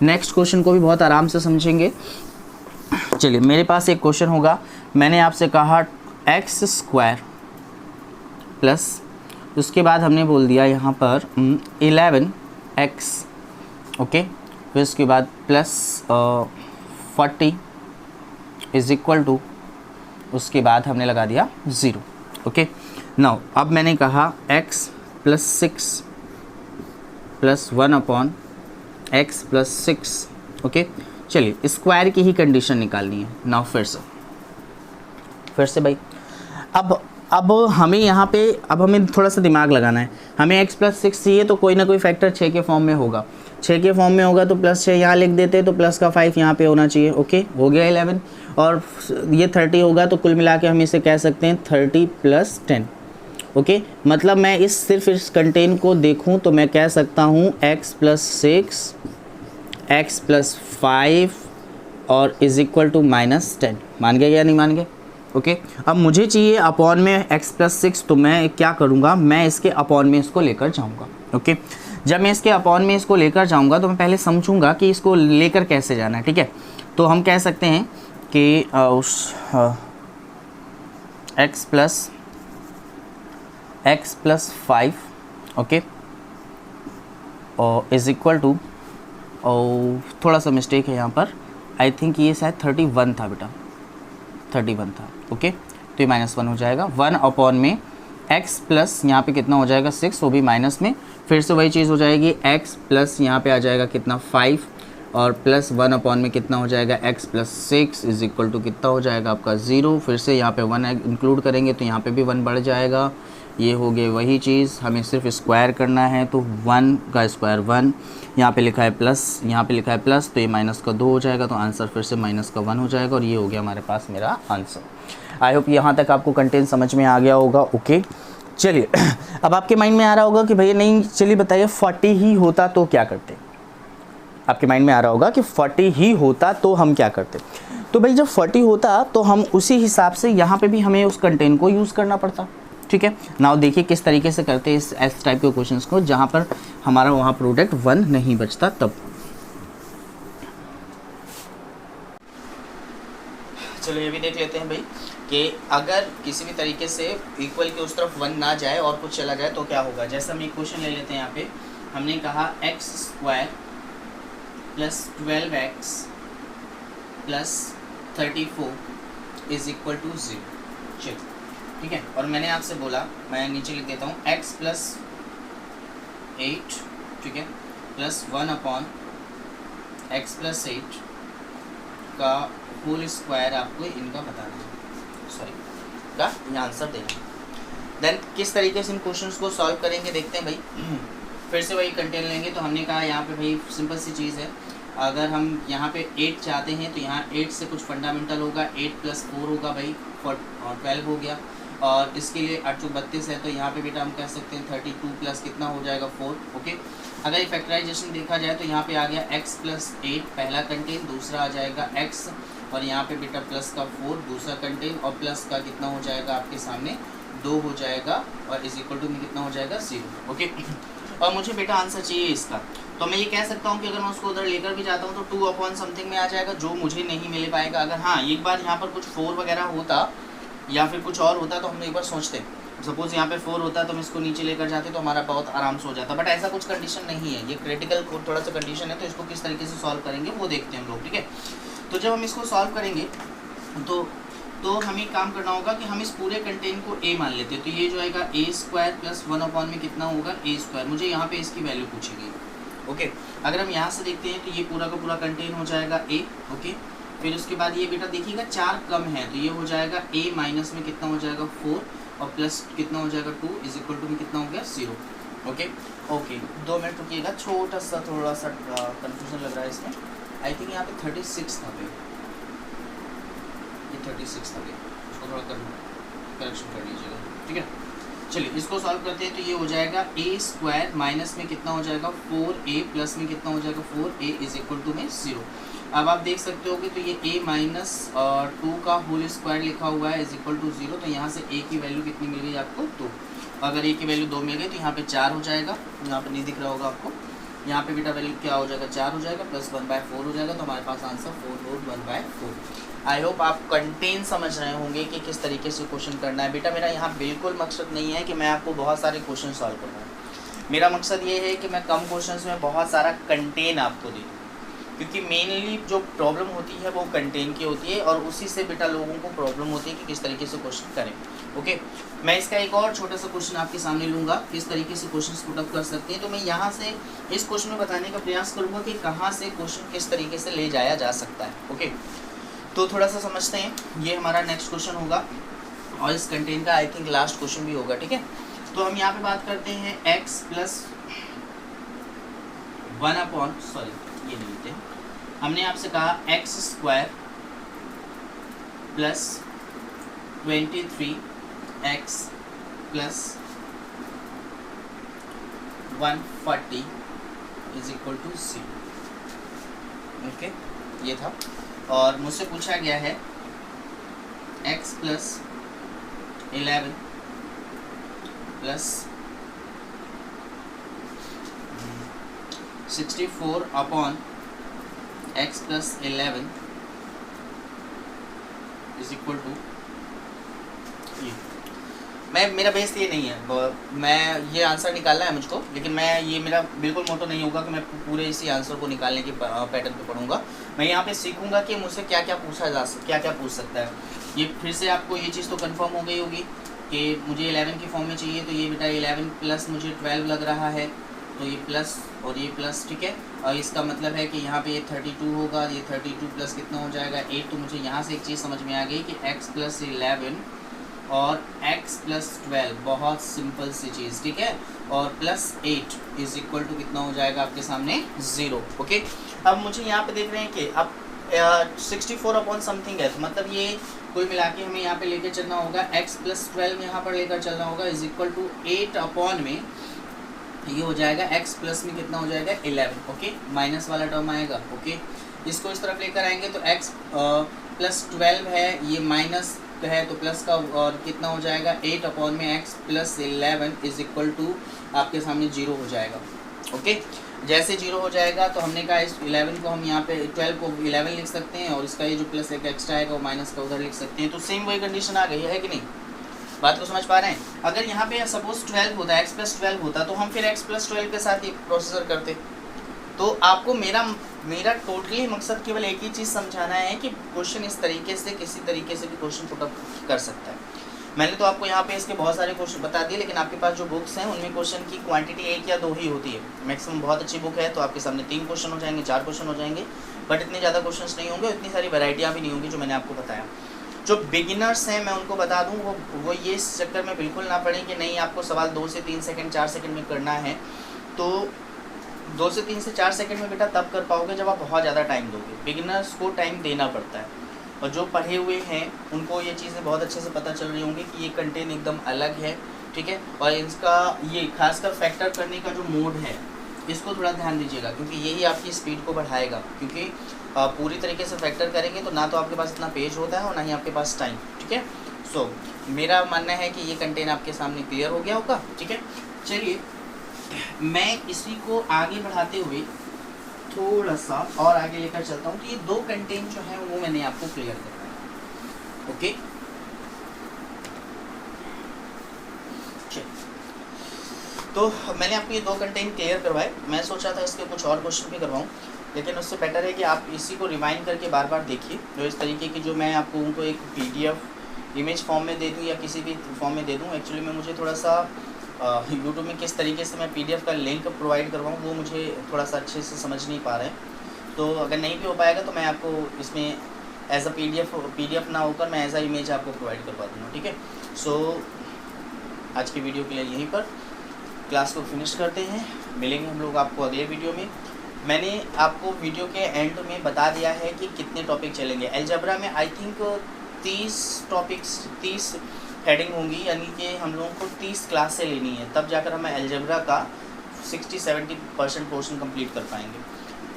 नेक्स्ट क्वेश्चन को भी बहुत आराम से समझेंगे। चलिए, मेरे पास एक क्वेश्चन होगा, मैंने आपसे कहा x² प्लस, उसके बाद हमने बोल दिया यहाँ पर 11x, ओके, फिर उसके बाद +40 इज इक्वल टू, उसके बाद हमने लगा दिया 0। ओके, नाउ अब मैंने कहा x + 6 प्लस 1/x+6। ओके, चलिए स्क्वायर की ही कंडीशन निकालनी है। नाउ फिर से भाई अब हमें यहाँ पे अब हमें थोड़ा सा दिमाग लगाना है। हमें x+6 चाहिए तो कोई ना कोई फैक्टर 6 के फॉर्म में होगा। 6 के फॉर्म में होगा तो +6 यहाँ लिख देते, तो प्लस का 5 यहाँ पे होना चाहिए। ओके, हो गया 11, और ये 30 होगा तो कुल मिला के हम इसे कह सकते हैं 30 + 10। ओके, मतलब मैं सिर्फ इस कंटेंट को देखूँ तो मैं कह सकता हूँ x+6 x+5 और =-10। मान गए या नहीं मान गए? ओके, अब मुझे चाहिए अपॉन में x+6, तो मैं क्या करूँगा, मैं इसके अपॉन में इसको लेकर जाऊँगा। ओके, जब मैं इसके अपॉन में इसको लेकर जाऊँगा तो मैं पहले समझूंगा कि इसको लेकर कैसे जाना है। ठीक है, तो हम कह सकते हैं कि x+5 ओके और =, और थोड़ा सा मिस्टेक है यहाँ पर, आई थिंक ये शायद 31 था बेटा, 31 था। ओके, तो ये -1 हो जाएगा। 1/, में x प्लस यहाँ पे कितना हो जाएगा 6, वो भी माइनस में, फिर से वही चीज़ हो जाएगी x प्लस यहाँ पे आ जाएगा कितना 5, और प्लस 1/, में कितना हो जाएगा x+6 = कितना हो जाएगा आपका 0। फिर से यहाँ पे 1 इंक्लूड करेंगे तो यहाँ पे भी 1 बढ़ जाएगा। ये हो गई वही चीज़, हमें सिर्फ स्क्वायर करना है, तो 1 का स्क्वायर 1, यहाँ पे लिखा है प्लस, यहाँ पे लिखा है प्लस, तो ये -2 हो जाएगा, तो आंसर फिर से -1 हो जाएगा, और ये हो गया हमारे पास मेरा आंसर। आई होप यहाँ तक आपको कंटेंट समझ में आ गया होगा। ओके, चलिए अब आपके माइंड में आ रहा होगा कि भैया नहीं, चलिए बताइए 40 ही होता तो क्या करते। आपके माइंड में आ रहा होगा कि 40 ही होता तो हम क्या करते। तो भाई जब 40 होता तो हम उसी हिसाब से यहाँ पे भी हमें उस कंटेंट को यूज़ करना पड़ता। ठीक है, नाउ देखिए किस तरीके से करते हैं इस टाइप के क्वेश्चंस को, जहाँ पर हमारा वहाँ प्रोडक्ट 1 नहीं बचता तब। चलो ये भी देख लेते हैं भाई कि अगर किसी भी तरीके से इक्वल के उस तरफ 1 ना जाए और कुछ चला जाए तो क्या होगा। जैसे हम एक क्वेश्चन ले लेते हैं, यहाँ पे हमने कहा x² + 12x + 34 = 0। चलो ठीक है, और मैंने आपसे बोला, मैं नीचे लिख देता हूँ x + 8, ठीक है, + 1/x + 8 का होल स्क्वायर आपको इनका बताना है, सॉरी का ये आंसर देना है। देन किस तरीके से इन क्वेश्चंस को सॉल्व करेंगे देखते हैं भाई। फिर से वही कंटेंट लेंगे, तो हमने कहा यहाँ पे भाई सिंपल सी चीज़ है, अगर हम यहाँ पे 8 चाहते हैं तो यहाँ 8 से कुछ फंडामेंटल होगा, 8 + 4 होगा भाई, 12 हो गया, और इसके लिए 8 × 32 है, तो यहाँ पे बेटा हम कह सकते हैं 32 प्लस कितना हो जाएगा 4। ओके, अगर फैक्टराइजेशन देखा जाए तो यहाँ पे आ गया x + 8 पहला कंटेंट, दूसरा आ जाएगा x, और यहाँ पे बेटा प्लस का 4 दूसरा कंटेंट, और प्लस का कितना हो जाएगा आपके सामने 2 हो जाएगा, और = में कितना हो जाएगा 0। ओके, और मुझे बेटा आंसर चाहिए इसका, तो मैं ये कह सकता हूँ कि अगर मैं उसको उधर लेकर भी जाता हूँ तो 2/समथिंग में आ जाएगा, जो मुझे नहीं मिल पाएगा। अगर हाँ एक बार यहाँ पर कुछ 4 वगैरह होता या फिर कुछ और होता तो हम एक बार सोचते, सपोज़ यहाँ पे 4 होता तो हम इसको नीचे लेकर जाते तो हमारा बहुत आराम से हो जाता, बट ऐसा कुछ कंडीशन नहीं है, ये क्रिटिकल थोड़ा सा कंडीशन है, तो इसको किस तरीके से सॉल्व करेंगे वो देखते हैं हम लोग। ठीक है, तो जब हम इसको सॉल्व करेंगे तो हमें काम करना होगा कि हम इस पूरे कंटेंट को a मान लेते हैं, तो ये जो आएगा a² + 1/, में कितना होगा a², मुझे यहाँ पे इसकी वैल्यू पूछी गई। ओके, अगर हम यहाँ से देखते हैं तो ये पूरा का पूरा कंटेंट हो जाएगा a। ओके, फिर उसके बाद ये बेटा देखिएगा 4 कम है, तो ये हो जाएगा a माइनस में कितना हो जाएगा 4, और प्लस कितना हो जाएगा 2 = में कितना हो गया 0। ओके, 2 मिनट रुकिएगा, छोटा सा थोड़ा सा कन्फ्यूजन लग रहा है इसमें। आई थिंक यहाँ पे 36 था भाई, ये 36 था भाई, उसको थोड़ा करेक्शन कर लीजिएगा। ठीक है, चलिए इसको सॉल्व करते हैं, तो ये हो जाएगा a² माइनस में कितना हो जाएगा 4a, प्लस में कितना हो जाएगा 4a = में 0। अब आप देख सकते हो कि तो ये a - 2 का होल स्क्वायर लिखा हुआ है =0, तो यहाँ से a की वैल्यू कितनी मिल गई आपको 2। अगर a की वैल्यू 2 मिल गई तो यहाँ पे 4 हो जाएगा, यहाँ पे नहीं दिख रहा होगा आपको, यहाँ पे बेटा वैल्यू क्या हो जाएगा 4 हो जाएगा, प्लस 1/4 हो जाएगा, तो हमारे पास आंसर 4 और 1/4। आई होप आप कंटेंट समझ रहे होंगे कि किस तरीके से क्वेश्चन करना है। बेटा मेरा यहाँ बिल्कुल मकसद नहीं है कि मैं आपको बहुत सारे क्वेश्चन सॉल्व करवाऊँ, मेरा मकसद ये है कि मैं कम क्वेश्चंस में बहुत सारा कंटेंट आपको दे दूँ। क्योंकि मेनली जो प्रॉब्लम होती है वो कंटेंट की होती है और उसी से बेटा लोगों को प्रॉब्लम होती है कि किस तरीके से क्वेश्चन करें। ओके, मैं इसका एक और छोटा सा क्वेश्चन आपके सामने लूँगा, किस तरीके से क्वेश्चन पुटअप कर सकते हैं। तो मैं यहाँ से इस क्वेश्चन में बताने का प्रयास करूँगा कि कहाँ से क्वेश्चन किस तरीके से ले जाया जा सकता है। ओके, तो थोड़ा सा समझते हैं। ये हमारा नेक्स्ट क्वेश्चन होगा और इस कंटेंट का आई थिंक लास्ट क्वेश्चन भी होगा। ठीक है, तो हम यहाँ पे बात करते हैं x प्लस 1 सॉरी ये नहीं लिखते हैं, हमने आपसे कहा x square plus 23x plus 140 is equal to 0। Okay, ये था। और मुझसे पूछा गया है x plus 11 plus 64 upon x plus 11 is equal to ये। मेरा बेस ये नहीं है, मैं ये आंसर निकालना है मुझको, लेकिन मैं ये मेरा बिल्कुल मोटो नहीं होगा कि मैं पूरे इसी आंसर को निकालने के पैटर्न पे पढ़ूंगा। मैं यहाँ पे सीखूंगा कि मुझसे क्या क्या पूछ सकता है। ये फिर से आपको ये चीज़ तो कंफर्म हो गई होगी कि मुझे 11 की फॉर्म में चाहिए, तो ये बेटा 11 प्लस मुझे 12 लग रहा है, तो ये प्लस और ये प्लस। ठीक है, और इसका मतलब है कि यहाँ पे ये 32 होगा, ये 32 प्लस कितना हो जाएगा 8। तो मुझे यहाँ से एक चीज़ समझ में आ गई कि x प्लस 11 और x प्लस 12, बहुत सिंपल सी चीज़। ठीक है, और प्लस 8 इज इक्वल टू कितना हो जाएगा आपके सामने 0। ओके, अब मुझे यहाँ पे देख रहे हैं कि अब 64 अपॉन समथिंग है, तो मतलब ये कोई मिला के हमें यहाँ पे लेकर चलना होगा। x प्लस 12 यहाँ पर लेकर चलना होगा इज इक्वल टू 8 अपॉन में ये हो जाएगा x प्लस में कितना हो जाएगा 11। ओके, माइनस वाला टर्म आएगा। ओके, इसको इस तरफ लेकर आएंगे तो x प्लस 12 है, ये माइनस है तो प्लस का, और कितना हो जाएगा 8 अपॉन में x plus 11 is equal to आपके सामने 0 हो जाएगा। ओके, जैसे 0 हो जाएगा तो हमने कहा इस 11 को हम यहाँ पे 12 को 11 लिख सकते हैं, और इसका ये जो प्लस एक एक्स्ट्रा आएगा वो माइनस का उधर लिख सकते हैं। तो सेम वही कंडीशन आ गई है कि नहीं, बात को समझ पा रहे हैं। अगर यहाँ पे सपोज 12 होता है, x प्लस 12 होता, तो हम फिर x प्लस 12 के साथ ही प्रोसीजर करते। तो आपको मेरा टोटली मकसद केवल एक ही चीज़ समझाना है कि क्वेश्चन इस तरीके से किसी तरीके से भी क्वेश्चन पुटअप कर सकता है। मैंने तो आपको यहाँ पे इसके बहुत सारे क्वेश्चन बता दिए, लेकिन आपके पास जो बुक्स हैं उनमें क्वेश्चन की क्वांटिटी 1 या 2 ही होती है। मैक्सिमम बहुत अच्छी बुक है तो आपके सामने 3 क्वेश्चन हो जाएंगे, 4 क्वेश्चन हो जाएंगे, बट इतने ज़्यादा क्वेश्चन नहीं होंगे, इतनी सारी वैरायटियाँ भी नहीं होंगी जो मैंने आपको बताया। जो बिगिनर्स हैं मैं उनको बता दूं वो ये इस चक्कर में बिल्कुल ना पड़ें कि नहीं आपको सवाल 2 से 3 सेकंड 4 सेकंड में करना है। तो 2 से 3 से 4 सेकंड में बेटा तब कर पाओगे जब आप बहुत ज़्यादा टाइम दोगे। बिगिनर्स को टाइम देना पड़ता है, और जो पढ़े हुए हैं उनको ये चीज़ें बहुत अच्छे से पता चल रही होंगी कि ये कंटेंट एकदम अलग है। ठीक है, और इसका ये खासकर फैक्टर करने का जो मोड है इसको थोड़ा ध्यान दीजिएगा, क्योंकि यही आपकी स्पीड को बढ़ाएगा। क्योंकि पूरी तरीके से फैक्टर करेंगे तो ना तो आपके पास इतना पेज होता है और ना ही आपके पास टाइम। ठीक है, सो मेरा मानना है कि ये कंटेंट आपके सामने क्लियर हो गया होगा। ठीक है, चलिए मैं इसी को आगे बढ़ाते हुए थोड़ा सा और आगे लेकर चलता हूँ। तो ये 2 कंटेंट जो है वो मैंने आपको क्लियर करना है। ओके, तो मैंने आपको ये 2 कंटेंट क्लियर करवाए। मैं सोचा था इसके कुछ और क्वेश्चन भी करवाऊँ, लेकिन उससे बेटर है कि आप इसी को रिवाइंड करके बार बार देखिए। तो इस तरीके की जो मैं आपको उनको एक PDF इमेज फॉर्म में दे दूँ या किसी भी फॉर्म में दे दूँ, एक्चुअली में मुझे थोड़ा सा यूट्यूब में किस तरीके से मैं PDF का लिंक प्रोवाइड करवाऊँ वो मुझे थोड़ा सा अच्छे से समझ नहीं पा रहे हैं। तो अगर नहीं भी हो पाएगा तो मैं आपको इसमें एज अ PDF ना होकर मैं एज अ इमेज आपको प्रोवाइड करवा दूँगा। ठीक है, सो आज की वीडियो के लिए यहीं पर क्लास को फिनिश करते हैं। मिलेंगे हम लोग आपको अगले वीडियो में। मैंने आपको वीडियो के एंड में बता दिया है कि कितने टॉपिक चलेंगे। अलजेब्रा में आई थिंक 30 हेडिंग होंगी, यानी कि हम लोगों को 30 क्लास से लेनी है, तब जाकर हम अलजेब्रा का 60-70% पोर्शन कंप्लीट कर पाएंगे।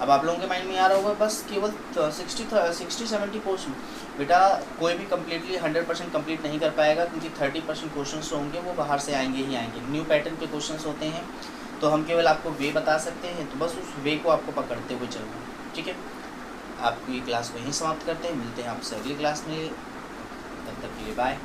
अब आप लोगों के माइंड में आ रहा होगा बस केवल 60-70% बेटा कोई भी कम्प्लीटली 100% कंप्लीट नहीं कर पाएगा, क्योंकि 30% क्वेश्चन होंगे वो बाहर से आएंगे ही आएंगे। न्यू पैटर्न के क्वेश्चन होते हैं, तो हम केवल आपको वे बता सकते हैं, तो बस उस वे को आपको पकड़ते हुए चलना। ठीक है, आपकी क्लास को यहीं समाप्त करते हैं। मिलते हैं आपसे अगली क्लास में, तब तक के लिए बाय।